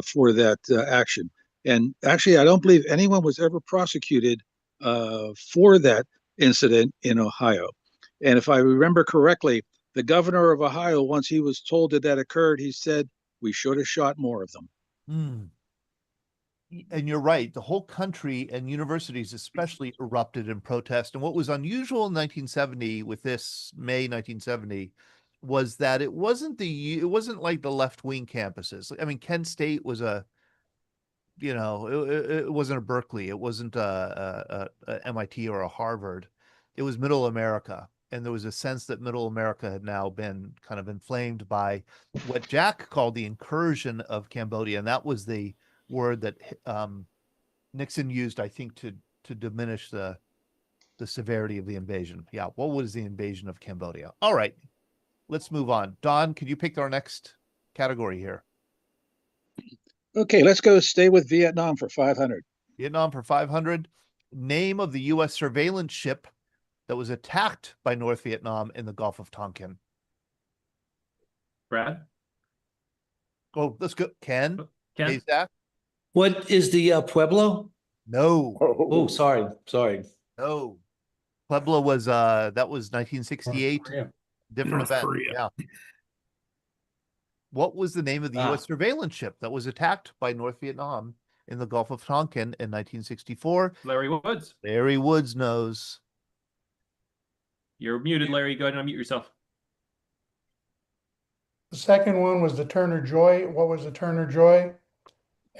for that action. And actually, I don't believe anyone was ever prosecuted for that incident in Ohio. And if I remember correctly, the governor of Ohio, once he was told that occurred, he said, "We should have shot more of them." And you're right, the whole country and universities especially erupted in protest. And what was unusual in 1970 with this May 1970 was that it wasn't like the left-wing campuses. I mean, Kent State was it wasn't a Berkeley, it wasn't a MIT or a Harvard. It was Middle America. And there was a sense that Middle America had now been kind of inflamed by what Jack called the incursion of Cambodia. And that was the word that Nixon used, I think, to diminish the severity of the invasion. Yeah, what was the invasion of Cambodia? All right, let's move on. Don, could you pick our next category here? Okay, let's stay with Vietnam for 500. Vietnam for 500. Name of the U.S. surveillance ship that was attacked by North Vietnam in the Gulf of Tonkin. Brad? Oh, let's go. Ken? Ken? Zach? What is the Pueblo? No. Oh, sorry. No. Pueblo was that was 1968. Different North event. Korea. Yeah. What was the name of the U.S. surveillance ship that was attacked by North Vietnam in the Gulf of Tonkin in 1964? Larry Woods. Larry Woods knows. You're muted, Larry. Go ahead and unmute yourself. The second one was the Turner Joy. What was the Turner Joy?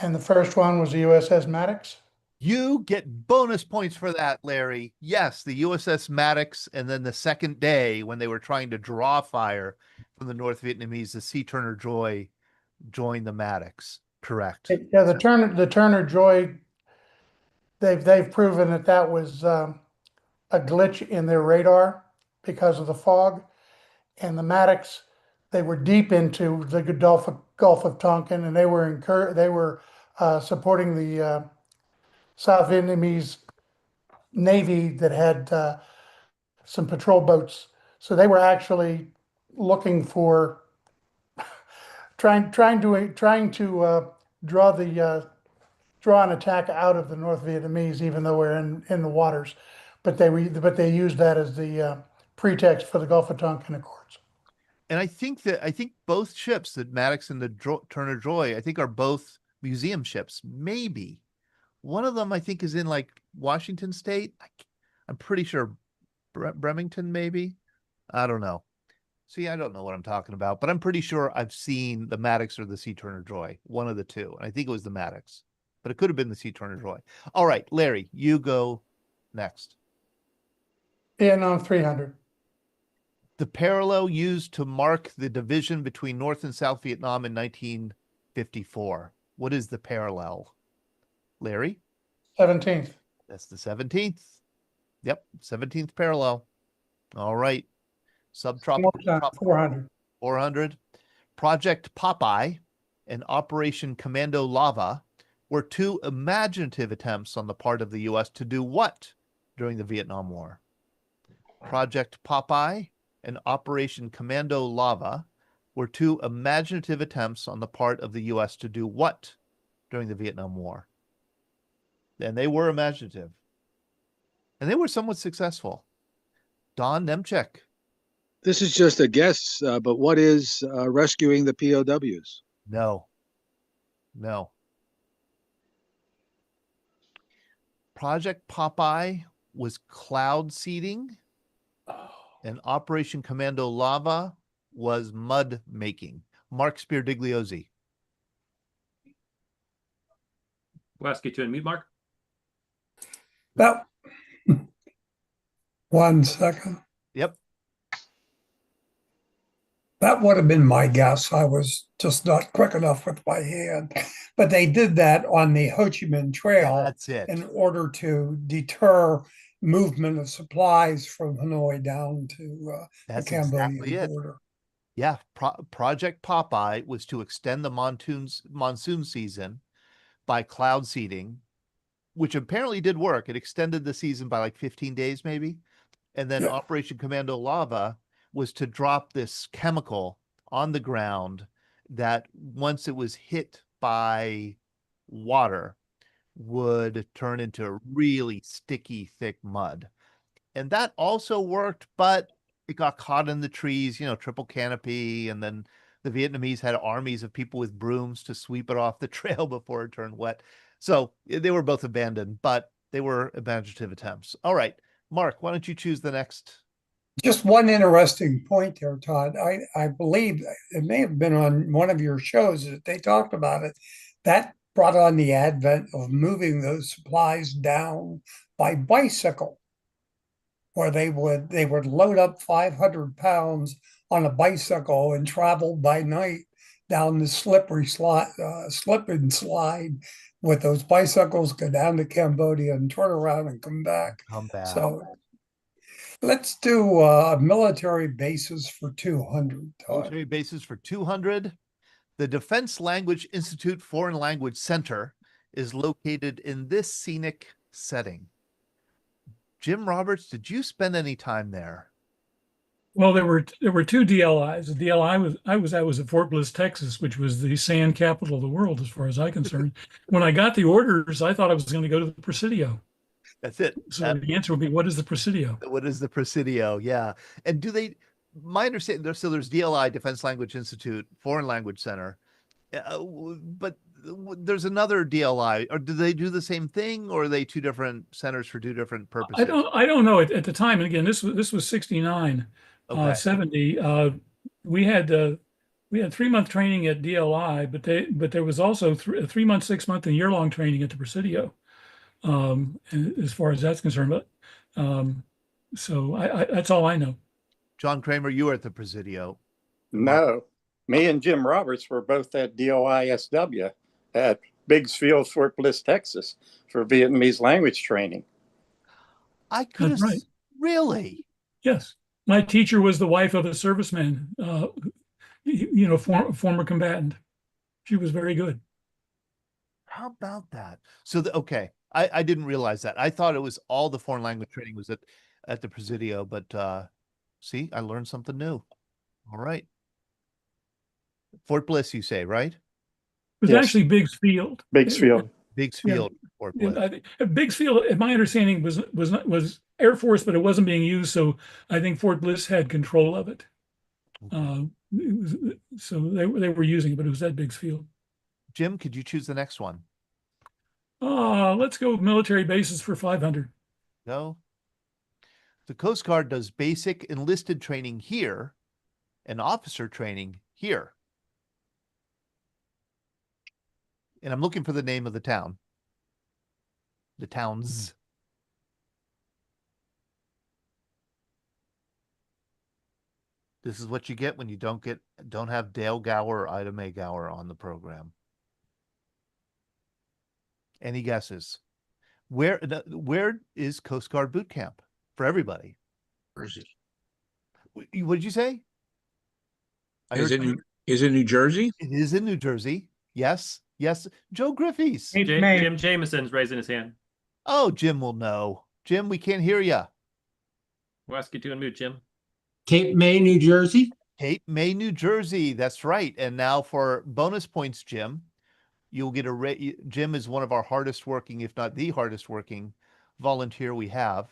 And the first one was the USS Maddox. You get bonus points for that, Larry. Yes, the USS Maddox, and then the second day when they were trying to draw fire from the North Vietnamese, the Sea Turner Joy joined the Maddox. Correct. Yeah, the Turner Joy. They've proven that was a glitch in their radar because of the fog, and the Maddox. They were deep into the Gulf of Tonkin, and they were supporting the South Vietnamese Navy that had some patrol boats. So they were actually looking for trying to draw an attack out of the North Vietnamese, even though we're in the waters. But they used that as the pretext for the Gulf of Tonkin Accords. And I think both ships, the Maddox and the Turner Joy, I think are both museum ships. Maybe one of them, I think, is in like Washington State. I'm pretty sure Bremerton, maybe. I don't know. See, I don't know what I'm talking about, but I'm pretty sure I've seen the Maddox or the Sea Turner Joy, one of the two. And I think it was the Maddox, but it could have been the Sea Turner Joy. All right, Larry, you go next. Vietnam 300. The parallel used to mark the division between North and South Vietnam in 1954. What is the parallel? Larry? 17th. That's the 17th. Yep, 17th parallel. All right. Subtropical. 400. 400. Project Popeye and Operation Commando Lava were two imaginative attempts on the part of the U.S. to do what during the Vietnam War? Project Popeye and Operation Commando Lava were two imaginative attempts on the part of the U.S. to do what during the Vietnam War? And they were imaginative. And they were somewhat successful. Don Nemchek. This is just a guess, but what is rescuing the POWs? No. Project Popeye was cloud seeding. And Operation Commando Lava was mud making. Mark Spirdigliozzi. We'll ask you to unmute, Mark. That 1 second. Yep. That would have been my guess. I was just not quick enough with my hand. But they did that on the Ho Chi Minh Trail. That's it. In order to deter movement of supplies from Hanoi down to the Cambodian border. Yeah, Project Popeye was to extend the monsoon season by cloud seeding, which apparently did work. It extended the season by like 15 days, maybe. And then Operation Commando Lava was to drop this chemical on the ground that once it was hit by water would turn into really sticky, thick mud. And that also worked, but it got caught in the trees, triple canopy. And then the Vietnamese had armies of people with brooms to sweep it off the trail before it turned wet. So they were both abandoned, but they were imaginative attempts. All right, Mark, why don't you choose the next? Just one interesting point there, Todd. I believe it may have been on one of your shows that they talked about it. That brought on the advent of moving those supplies down by bicycle, where they would load up 500 pounds on a bicycle and travel by night down the slip and slide with those bicycles, go down to Cambodia and turn around and come back. So let's do military bases for 200. Todd. Military bases for 200. The Defense Language Institute Foreign Language Center is located in this scenic setting. Jim Roberts, did you spend any time there? Well, there were two DLIs. The DLI I was at Fort Bliss, Texas, which was the sand capital of the world, as far as I'm concerned. When I got the orders, I thought I was going to go to the Presidio. That's it. So the answer would be, what is the Presidio? What is the Presidio? Yeah. And do they, my understanding, so there's DLI, Defense Language Institute, Foreign Language Center, but there's another DLI, or do they do the same thing, or are they two different centers for two different purposes? I don't know at the time. And again, this was 69, 70. We had 3-month training at DLI, but there was also a 3-month, 6-month, and year-long training at the Presidio. As far as that's concerned, but so that's all I know. John Kramer, you were at the Presidio. No, me and Jim Roberts were both at DOISW at Biggs Field, Fort Bliss, Texas, for Vietnamese language training. I could have really. Yes, my teacher was the wife of a serviceman, former combatant. She was very good. How about that? So okay. I didn't realize that. I thought it was all the foreign language training was at the Presidio, but see, I learned something new. All right. Fort Bliss, you say, right? It was actually Biggs Field. Biggs Field. Biggs Field. Fort Bliss. Biggs Field, my understanding was Air Force, but it wasn't being used, so I think Fort Bliss had control of it. So they were using it, but it was at Biggs Field. Jim, could you choose the next one? Let's go with military bases for 500. No. The Coast Guard does basic enlisted training here and officer training here. And I'm looking for the name of the town. The towns. This is what you get when you don't have Dale Gower or Ida Mae Gower on the program. Any guesses? Where is Coast Guard boot camp for everybody? Jersey. What did you say? Is it New Jersey? It is in New Jersey. Yes. Yes. Joe Griffey's. Jim Jameson's raising his hand. Oh, Jim will know. Jim, we can't hear you. We'll ask you to unmute, Jim. Cape May, New Jersey. Cape May, New Jersey. That's right. And now for bonus points, Jim, you'll get Jim is one of our hardest working, if not the hardest working volunteer we have.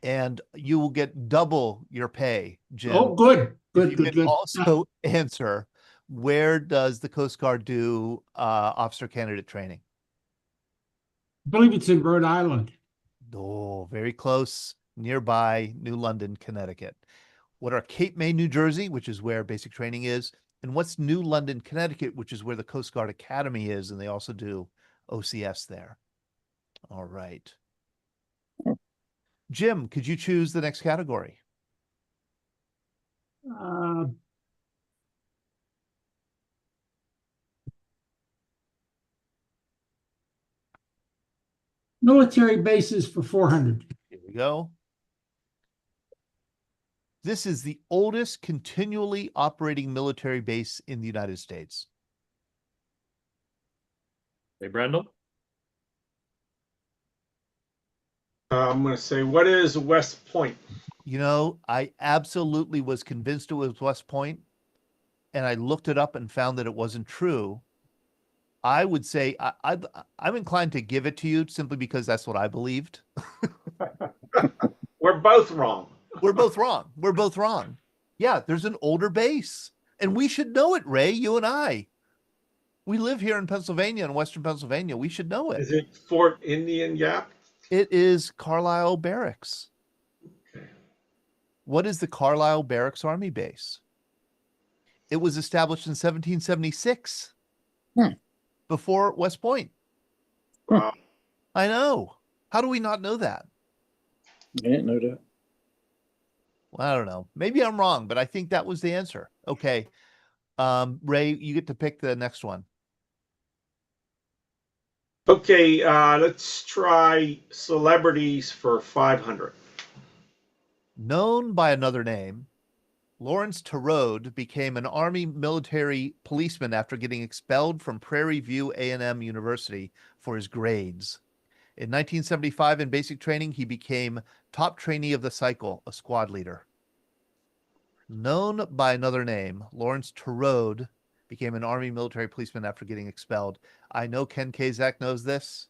And you will get double your pay, Jim. Oh, good. Good. Also answer, where does the Coast Guard do officer candidate training? I believe it's in Rhode Island. Oh, very close. Nearby, New London, Connecticut. What are Cape May, New Jersey, which is where basic training is, and what's New London, Connecticut, which is where the Coast Guard Academy is, and they also do OCS there. All right. Jim, could you choose the next category? Military bases for 400. Here we go. This is the oldest continually operating military base in the United States. Hey, Brendel? I'm going to say, what is West Point? You know, I absolutely was convinced it was West Point, and I looked it up and found that it wasn't true. I would say I'm inclined to give it to you simply because that's what I believed. We're both wrong. We're both wrong. We're both wrong. Yeah, there's an older base, and we should know it, Ray, you and I. We live here in Pennsylvania, in Western Pennsylvania. We should know it. Is it Fort Indian Gap? It is Carlisle Barracks. What is the Carlisle Barracks Army Base? It was established in 1776, before West Point. Wow. I know. How do we not know that? I didn't know that. Well, I don't know. Maybe I'm wrong, but I think that was the answer. Okay. Ray, you get to pick the next one. Okay, let's try celebrities for 500. Known by another name, Lawrence Terode became an Army military policeman after getting expelled from Prairie View A&M University for his grades. In 1975, in basic training, he became top trainee of the cycle, a squad leader. Known by another name, Lawrence Terode became an Army military policeman after getting expelled. I know Ken Kazak knows this.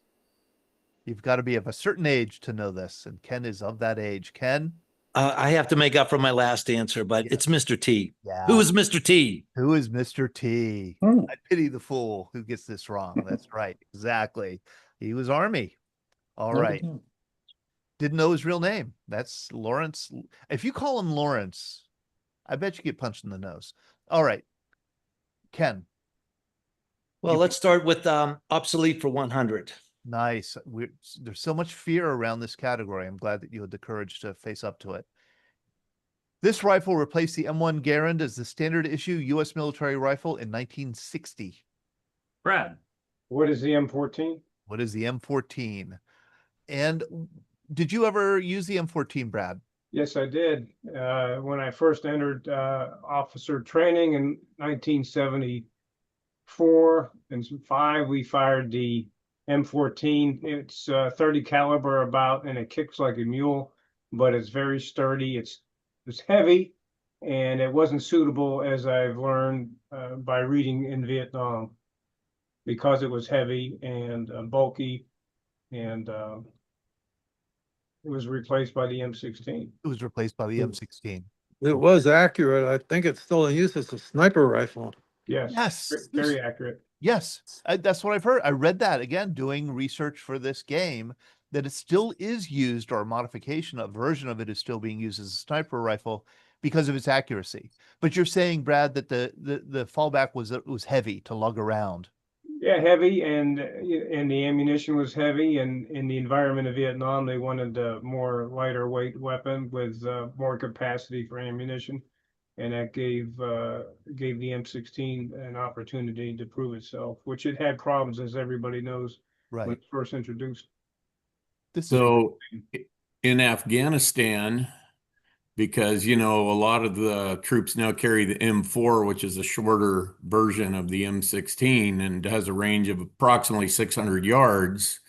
You've got to be of a certain age to know this, and Ken is of that age. Ken? I have to make up for my last answer, but it's Mr. T. Yeah. Who is Mr. T? Who is Mr. T? I pity the fool who gets this wrong. That's right. Exactly. He was Army. All right. Didn't know his real name. That's Lawrence. If you call him Lawrence, I bet you get punched in the nose. All right. Ken. Well, let's start with obsolete for 100. Nice. There's so much fear around this category. I'm glad that you had the courage to face up to it. This rifle replaced the M1 Garand as the standard issue U.S. military rifle in 1960. Brad. What is the M14? What is the M14? And did you ever use the M14, Brad? Yes, I did. When I first entered officer training in 1974 and 5, we fired the M14. It's 30 caliber about, and it kicks like a mule, but it's very sturdy. It's heavy, and it wasn't suitable, as I've learned by reading in Vietnam, because it was heavy and bulky, and it was replaced by the M16. It was replaced by the M16. It was accurate. I think it's still in use as a sniper rifle. Yes. Yes. Very accurate. Yes. That's what I've heard. I read that again, doing research for this game, that it still is used, or a modification, a version of it is still being used as a sniper rifle because of its accuracy. But you're saying, Brad, that the fallback was it was heavy to lug around. Yeah, heavy, and the ammunition was heavy, and in the environment of Vietnam, they wanted a more lighter weight weapon with more capacity for ammunition, and that gave the M16 an opportunity to prove itself, which it had problems, as everybody knows, when it first introduced. So in Afghanistan, because, you know, a lot of the troops now carry the M4, which is a shorter version of the M16 and has a range of approximately 600 yards.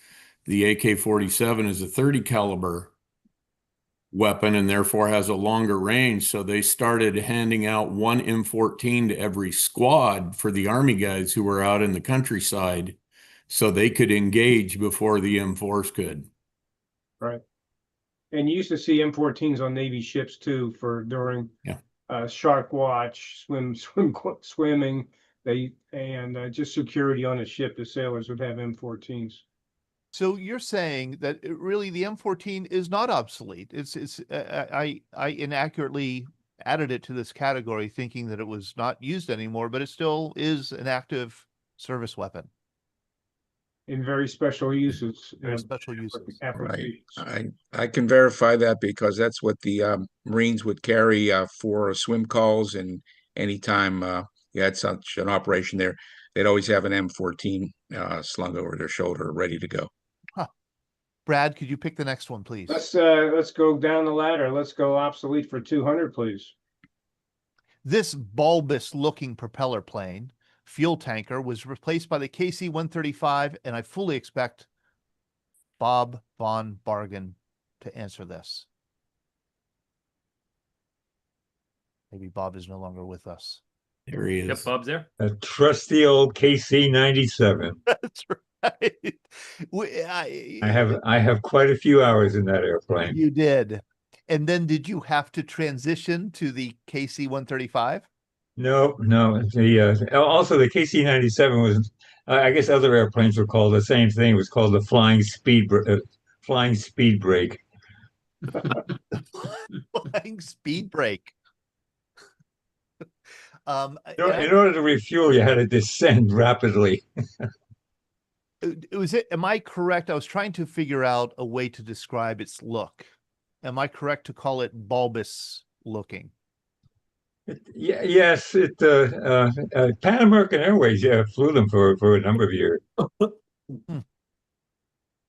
The AK-47 is a 30 caliber weapon and therefore has a longer range. So they started handing out one M14 to every squad for the Army guys who were out in the countryside, so they could engage before the M4s could. Right. And you used to see M14s on Navy ships too, for during shark watch, swimming, just security on a ship. The sailors would have M14s. So you're saying that really the M14 is not obsolete. I inaccurately added it to this category, thinking that it was not used anymore, but it still is an active service weapon. In very special uses. Very special uses. Right. I can verify that, because that's what the Marines would carry for swim calls, and anytime you had such an operation there, they'd always have an M14 slung over their shoulder, ready to go. Huh. Brad, could you pick the next one, please? Let's go down the ladder. Let's go obsolete for 200, please. This bulbous-looking propeller plane fuel tanker was replaced by the KC-135, and I fully expect Bob Von Bargen to answer this. Maybe Bob is no longer with us. There he is. Yep, Bob's there. A trusty old KC-97. That's right. I have quite a few hours in that airplane. You did. And then did you have to transition to the KC-135? No. Also, the KC-97 I guess other airplanes were called the same thing. It was called the flying speed brake. Flying speed brake. In order to refuel, you had to descend rapidly. Am I correct? I was trying to figure out a way to describe its look. Am I correct to call it bulbous looking? Yes, Pan American Airways, flew them for a number of years.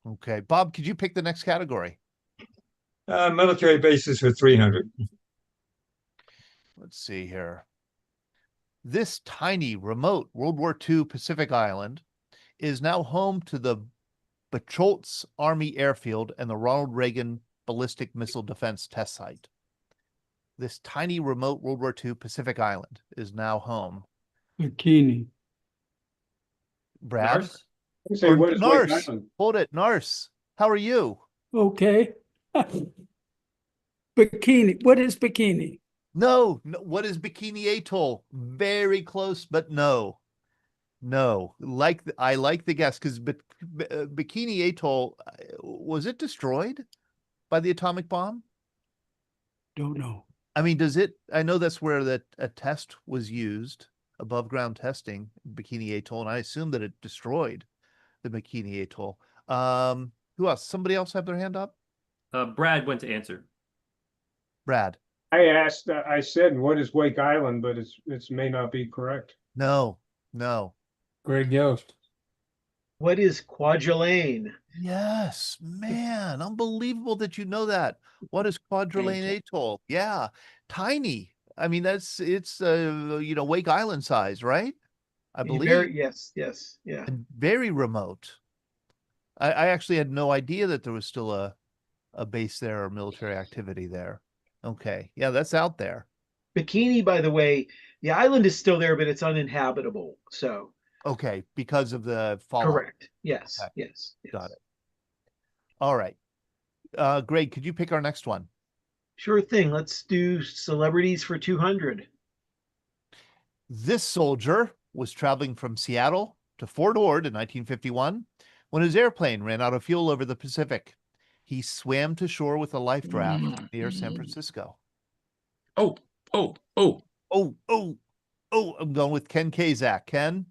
Okay, Bob, could you pick the next category? Military bases for 300. Let's see here. This tiny, remote World War II Pacific island is now home to the Bacholtz Army Airfield and the Ronald Reagan Ballistic Missile Defense Test Site. This tiny, remote World War II Pacific island is now home. Bikini. Brad? Nars? Say, what is Wake Nars. Island? Hold it, Nars. How are you? Okay. Bikini. What is bikini? No, what is Bikini Atoll? Very close, but no. No, I like the guess because Bikini Atoll, was it destroyed by the atomic bomb? Don't know. I mean, I know that's where a test was used, above ground testing, Bikini Atoll, and I assume that it destroyed the Bikini Atoll. Who else? Somebody else have their hand up? Brad went to answer. Brad. I said, what is Wake Island, but it's may not be correct. No. Greg Yost. What is Kwajalein? Yes, man, unbelievable that you know that. What is Kwajalein Atoll? Yeah, tiny. I mean, it's Wake Island size, right? I believe. Yes, yeah. And very remote. I actually had no idea that there was still a base there or military activity there. Okay, yeah, that's out there. Bikini, by the way, the island is still there, but it's uninhabitable. So. Okay, because of the fallout. Correct. Yes, okay. yes. Got it. All right. Greg, could you pick our next one? Sure thing. Let's do celebrities for 200. This soldier was traveling from Seattle to Fort Ord in 1951 when his airplane ran out of fuel over the Pacific. He swam to shore with a life raft near San Francisco. Oh, I'm going with Ken Kazak. Ken?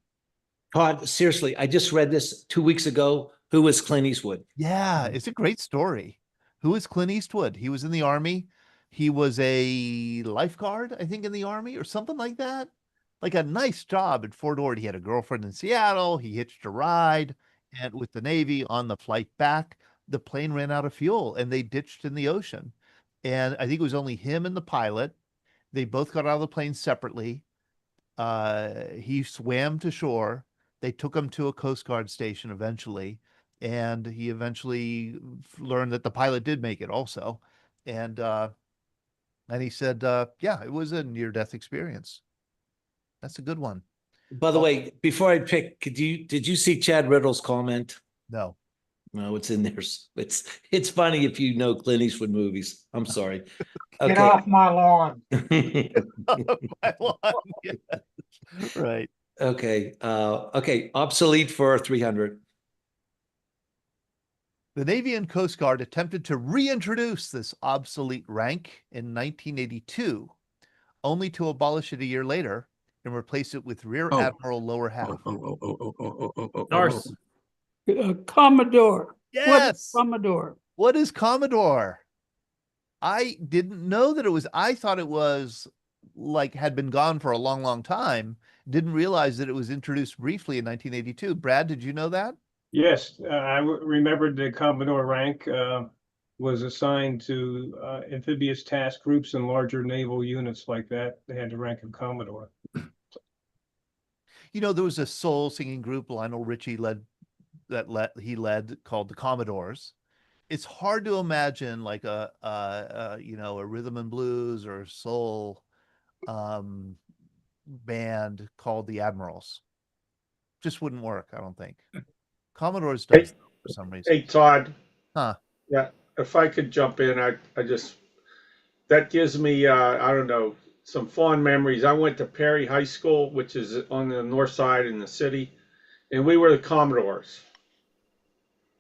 Todd, seriously, I just read this 2 weeks ago. Who was Clint Eastwood? Yeah, it's a great story. Who is Clint Eastwood? He was in the Army. He was a lifeguard, I think, in the Army or something like that. Like a nice job at Fort Ord. He had a girlfriend in Seattle. He hitched a ride and with the Navy on the flight back. The plane ran out of fuel and they ditched in the ocean. And I think it was only him and the pilot. They both got out of the plane separately. He swam to shore. They took him to a Coast Guard station eventually. And he eventually learned that the pilot did make it also. And he said, yeah, it was a near-death experience. That's a good one. By the way, before I pick, did you see Chad Riddle's comment? No. No, it's in there. It's funny if you know Clint Eastwood movies. I'm sorry. Okay. Get off my lawn. My lawn. Yeah. Right. Okay. Okay. Obsolete for 300. The Navy and Coast Guard attempted to reintroduce this obsolete rank in 1982, only to abolish it a year later and replace it with Rear Admiral lower half. Nars. Commodore. Yes. What is Commodore? What is Commodore? I didn't know that it was. I thought it was like had been gone for a long, long time. Didn't realize that it was introduced briefly in 1982. Brad, did you know that? Yes, I remembered the Commodore rank was assigned to amphibious task groups and larger naval units like that. They had the rank of Commodore. You know, there was a soul singing group Lionel Richie led called the Commodores. It's hard to imagine like a rhythm and blues or soul band called the Admirals. Just wouldn't work, I don't think. Commodores does for some reason. Hey, Todd. Huh. Yeah, if I could jump in, that gives me, I don't know, some fond memories. I went to Perry High School, which is on the north side in the city, And we were the Commodores.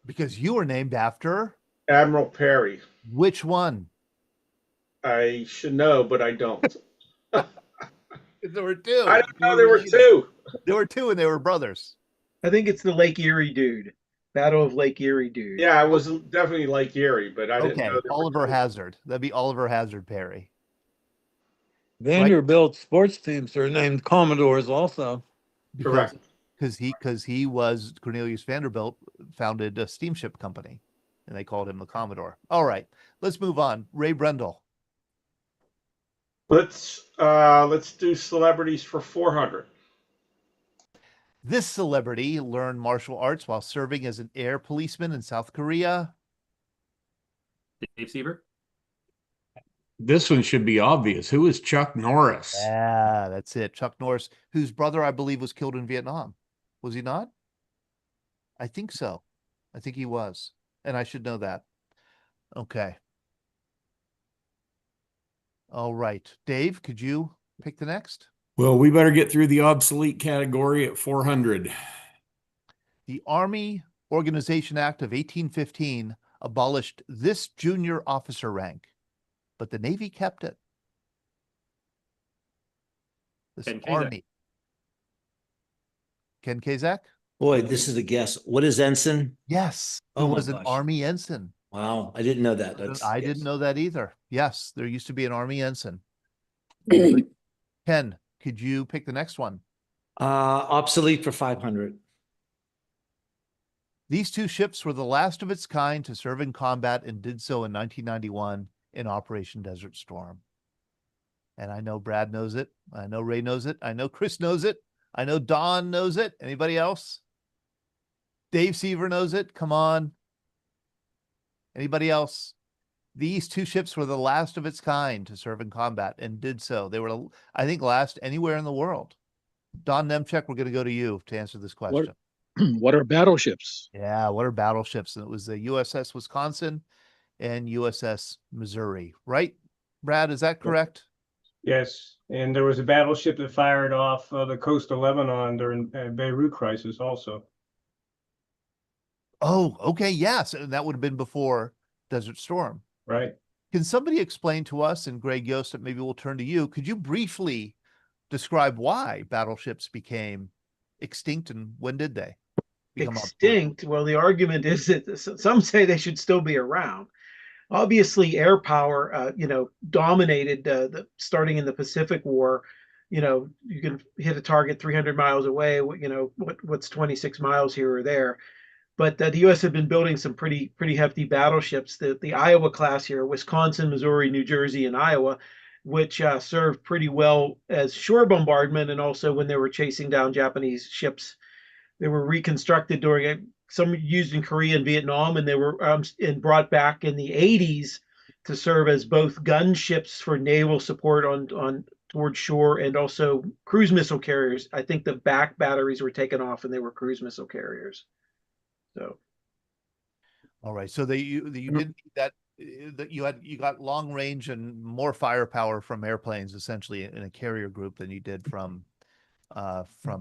Because you were named after Admiral Perry. which one? I should know, but I don't. There were two. I don't know. There were two. There were two, and they were brothers. I think it's the Lake Erie dude. Battle of Lake Erie dude. Yeah, it was definitely Lake Erie, but I didn't know. Oliver Hazard. That'd be Oliver Hazard Perry. Vanderbilt sports teams are named Commodores also. Correct. Because he was Cornelius Vanderbilt founded a steamship company, and they called him the Commodore. All right, let's move on. Ray Brendel. Let's do celebrities for 400. This celebrity learned martial arts while serving as an air policeman in South Korea. Dave Seaver. This one should be obvious. Who is Chuck Norris? Yeah, that's it. Chuck Norris, whose brother I believe was killed in Vietnam. Was he not? I think so. I think he was. And I should know that. Okay. All right. Dave, could you pick the next? Well, we better get through the obsolete category at 400. The Army Organization Act of 1815 abolished this junior officer rank, but the Navy kept it. This Ken Kazak. Army. Ken Kazak? Boy, this is a guess. What is ensign? Yes. Oh It my was an gosh. Army ensign. Wow, I didn't know that. That's I yes. didn't know that either. Yes, there used to be an Army ensign. Ken, could you pick the next one? Obsolete for 500. These two ships were the last of its kind to serve in combat and did so in 1991 in Operation Desert Storm. And I know Brad knows it. I know Ray knows it. I know Chris knows it. I know Don knows it. Anybody else? Dave Seaver knows it. Come on. Anybody else? These two ships were the last of its kind to serve in combat and did so. They were, I think, last anywhere in the world. Don Nemchek, we're going to go to you to answer this question. What are battleships? Yeah, what are battleships? And it was the USS Wisconsin and USS Missouri, right? Brad, is that correct? Yes, and there was a battleship that fired off the coast of Lebanon during Beirut crisis also. Oh, okay, yes. And that would have been before Desert Storm. Right. Can somebody explain to us, and Greg Yost, maybe we'll turn to you, could you briefly describe why battleships became extinct and when did they become Extinct? Well, the argument is that some say they should still be around. Obviously, air power, dominated starting in the Pacific War. You can hit a target 300 miles away. What's 26 miles here or there? But the U.S. had been building some pretty hefty battleships. The Iowa class here, Wisconsin, Missouri, New Jersey, and Iowa, which served pretty well as shore bombardment, and also when they were chasing down Japanese ships. They were reconstructed during some used in Korea and Vietnam, and they were and brought back in the 80s to serve as both gunships for naval support on toward shore and also cruise missile carriers. I think the back batteries were taken off and they were cruise missile carriers. So, all right. So you didn't need that you got long range and more firepower from airplanes essentially in a carrier group than you did from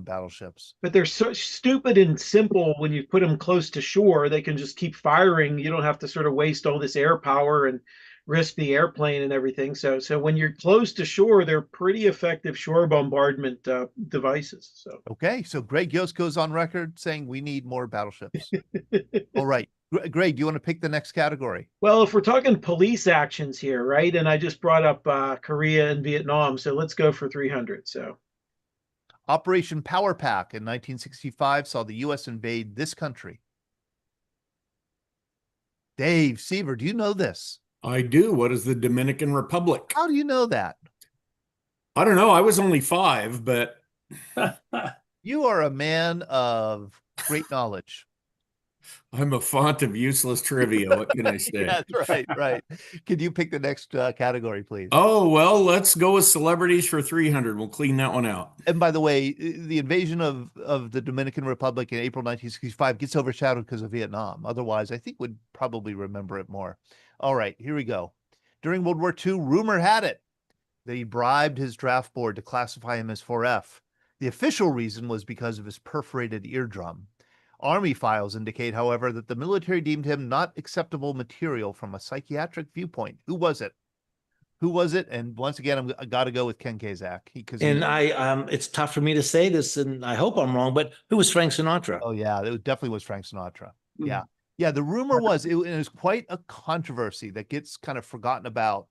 battleships. But they're so stupid and simple when you put them close to shore. They can just keep firing. You don't have to sort of waste all this air power and risk the airplane and everything. So when you're close to shore, they're pretty effective shore bombardment devices. So okay, so Greg Yost goes on record saying we need more battleships. All right, Greg, do you want to pick the next category? Well, if we're talking police actions here, right? And I just brought up Korea and Vietnam, so let's go for 300. So. Operation Power Pack in 1965 saw the U.S. invade this country. Dave Seaver, do you know this? I do. What is the Dominican Republic? How do you know that? I don't know. I was only 5, but you are a man of great knowledge. I'm a font of useless trivia. What can I say? That's right. Could you pick the next category, please? Oh, well, let's go with celebrities for 300. We'll clean that one out. And by the way, the invasion of the Dominican Republic in April 1965 gets overshadowed because of Vietnam. Otherwise, I think we'd probably remember it more. All right, here we go. During World War II, rumor had it that he bribed his draft board to classify him as 4F The official reason was because of his perforated eardrum. Army files indicate, however, that the military deemed him not acceptable material from a psychiatric viewpoint. Who was it? Who was it? And once again, I got to go with Ken Kazak. It's tough for me to say this, and I hope I'm wrong, but who was Frank Sinatra? Oh yeah, it definitely was Frank Sinatra. Yeah. Yeah, the rumor was it was quite a controversy that gets kind of forgotten about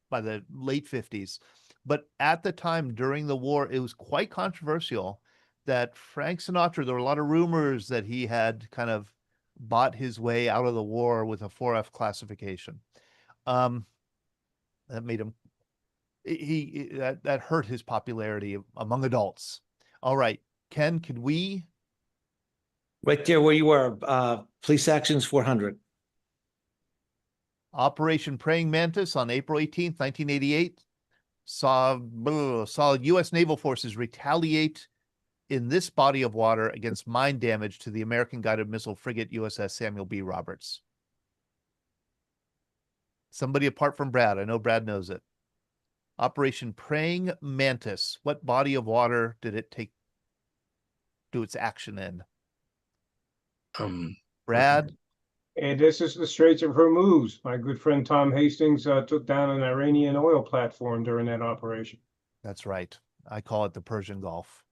by the late 50s. But at the time during the war, it was quite controversial that Frank Sinatra, there were a lot of rumors that he had kind of bought his way out of the war with a 4F classification. That made him, that hurt his popularity among adults. All right, Ken, could we? Right there where you are, police actions 400. Operation Praying Mantis on April 18th, 1988 saw U.S. naval forces retaliate in this body of water against mine damage to the American guided missile frigate USS Samuel B. Roberts. Somebody apart from Brad. I know Brad knows it. Operation Praying Mantis. What body of water did it do its action in? Brad? And this is the Straits of Hormuz. My good friend Tom Hastings took down an Iranian oil platform during that operation. That's right. I call it the Persian Gulf,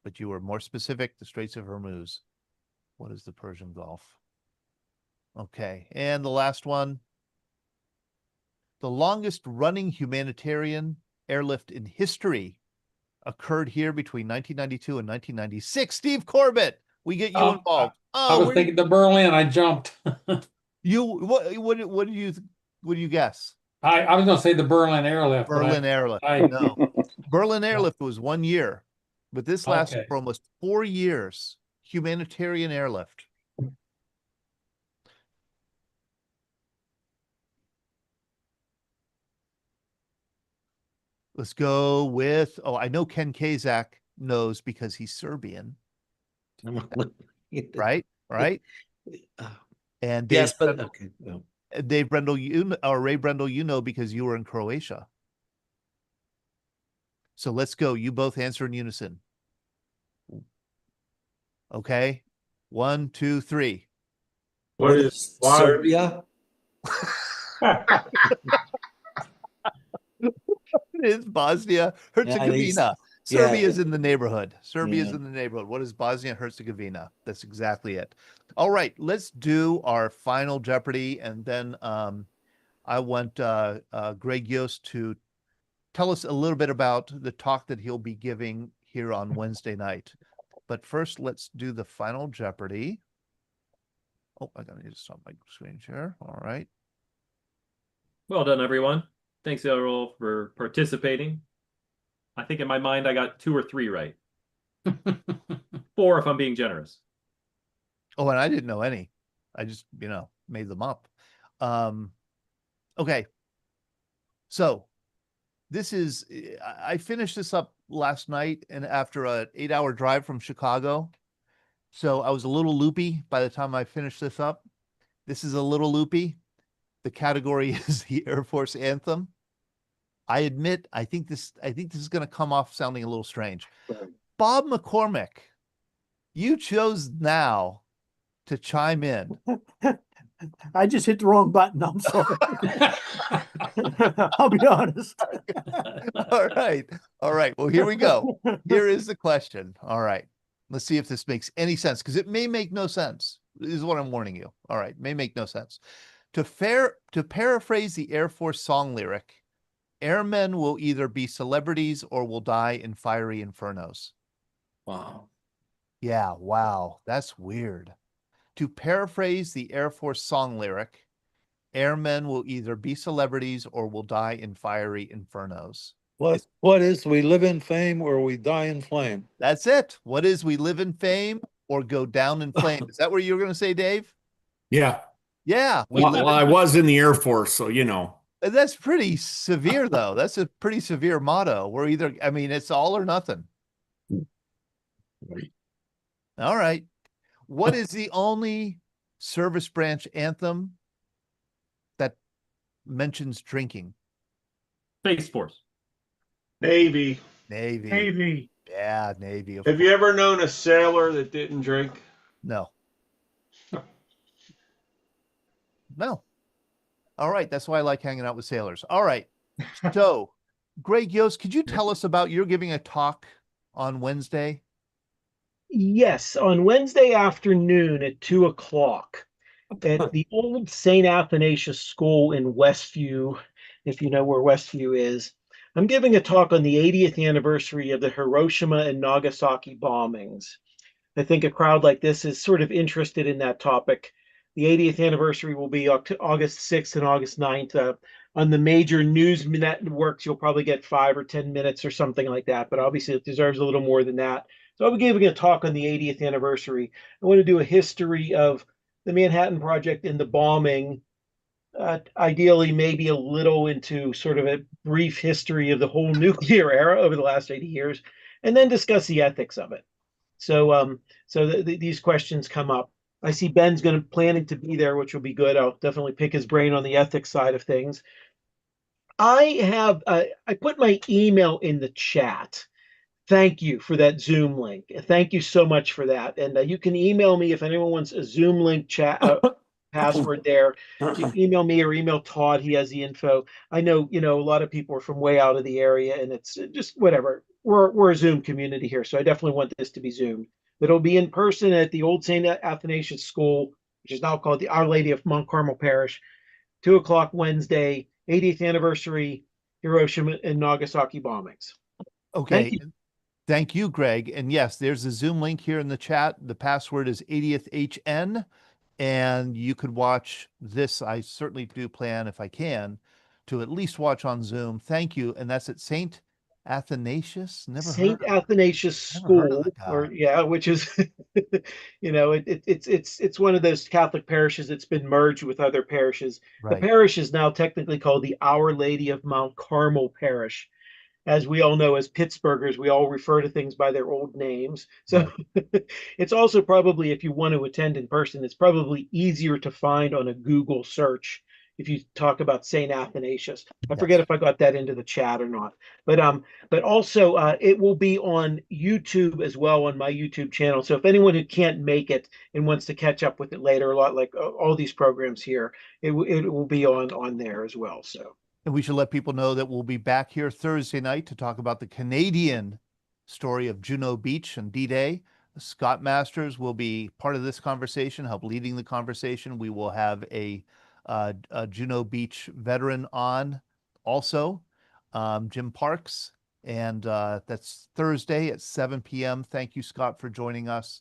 but you were more specific, the Straits of Hormuz. What is the Persian Gulf? Okay, and the last one. The longest running humanitarian airlift in history occurred here between 1992 and 1996. Steve Corbett, we get you involved. I was thinking the Berlin. I jumped. What do you guess? I was going to say the Berlin airlift. Berlin airlift. No, Berlin airlift was 1 year, but this lasted for almost 4 years. Humanitarian airlift. Let's go with, I know Ken Kazak knows because he's Serbian. Right? And Dave, yes, but okay. No. Dave Brendel, Ray Brendel, you know because you were in Croatia. So let's go. You both answer in unison. Okay. 1, 2, 3. What is Serbia? It is Bosnia Herzegovina. Serbia is in the neighborhood. Serbia is in the neighborhood. What is Bosnia Herzegovina? That's exactly it. All right, let's do our final Jeopardy, and then I want Greg Yost to tell us a little bit about the talk that he'll be giving here on Wednesday night. But first, let's do the final Jeopardy. Oh, I gotta need to stop my screen share. All right. Well done, everyone. Thanks, Errol, for participating. I think in my mind, I got 2 or 3 right. 4 if I'm being generous. Oh, and I didn't know any. I just, made them up. Okay. So I finished this up last night and after an 8-hour drive from Chicago. So I was a little loopy by the time I finished this up. This is a little loopy. The category is the Air Force anthem. I admit, I think this is going to come off sounding a little strange. Bob McCormick, you chose now to chime in. I just hit the wrong button. I'm sorry. I'll be honest. All right. Well, here we go. Here is the question. All right. Let's see if this makes any sense, because it may make no sense. This is what I'm warning you. All right. May make no sense. To paraphrase the Air Force song lyric, airmen will either be celebrities or will die in fiery infernos. Wow. Yeah, wow. That's weird. To paraphrase the Air Force song lyric, airmen will either be celebrities or will die in fiery infernos. What is we live in fame or we die in flame? That's it. What is we live in fame or go down in flame? Is that what you were going to say, Dave? Yeah. Yeah. Well, I was in the Air Force, so That's pretty severe, though. That's a pretty severe motto. We're either, it's all or nothing. Right. All right. What is the only service branch anthem that mentions drinking? Space Force. Navy. Navy. Yeah, Navy. Of Have you ever known a sailor that didn't drink? No. No. All right. That's why I like hanging out with sailors. All right. So, Greg Yost, could you tell us about you're giving a talk on Wednesday? Yes, on Wednesday afternoon at 2 o'clock at the old St. Athanasius School in Westview, if you know where Westview is. I'm giving a talk on the 80th anniversary of the Hiroshima and Nagasaki bombings. I think a crowd like this is sort of interested in that topic. The 80th anniversary will be August 6th and August 9th. On the major news networks, you'll probably get 5 or 10 minutes or something like that, but obviously it deserves a little more than that. So I'll be giving a talk on the 80th anniversary. I want to do a history of the Manhattan Project and the bombing, ideally maybe a little into sort of a brief history of the whole nuclear era over the last 80 years, and then discuss the ethics of it. So these questions come up. I see Ben's planning to be there, which will be good. I'll definitely pick his brain on the ethics side of things. I put my email in the chat. Thank you for that Zoom link. Thank you so much for that. And you can email me if anyone wants a Zoom link chat password there. You email me or email Todd. He has the info. I know, a lot of people are from way out of the area, and it's just whatever. We're a Zoom community here, so I definitely want this to be Zoomed. But it'll be in person at the old St. Athanasius School, which is now called the Our Lady of Mount Carmel Parish, 2 o'clock Wednesday, 80th anniversary Hiroshima and Nagasaki bombings. Okay. Thank you, Greg. And yes, there's a Zoom link here in the chat. The password is 80thHN, and you could watch this. I certainly do plan, if I can, to at least watch on Zoom. Thank you. And that's at St. Athanasius. St. Athanasius School, which is, it's one of those Catholic parishes that's been merged with other parishes. Right. The parish is now technically called the Our Lady of Mount Carmel Parish. As we all know, as Pittsburghers, we all refer to things by their old names. So it's also probably, if you want to attend in person, it's probably easier to find on a Google search if you talk about St. Athanasius. I forget if I got that into the chat or not. But also it will be on YouTube as well, on my YouTube channel. So if anyone who can't make it and wants to catch up with it later, a lot like all these programs here, it will be on there as well. So. And we should let people know that we'll be back here Thursday night to talk about the Canadian story of Juno Beach and D-Day. Scott Masters will be part of this conversation, help leading the conversation. We will have a Juno Beach veteran on also, Jim Parks. And that's Thursday at 7 p.m. Thank you, Scott, for joining us.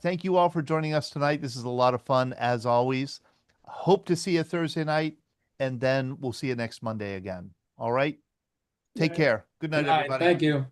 Thank you all for joining us tonight. This is a lot of fun, as always. Hope to see you Thursday night. And then we'll see you next Monday again. All right. Take care. Good night, everybody. Thank you.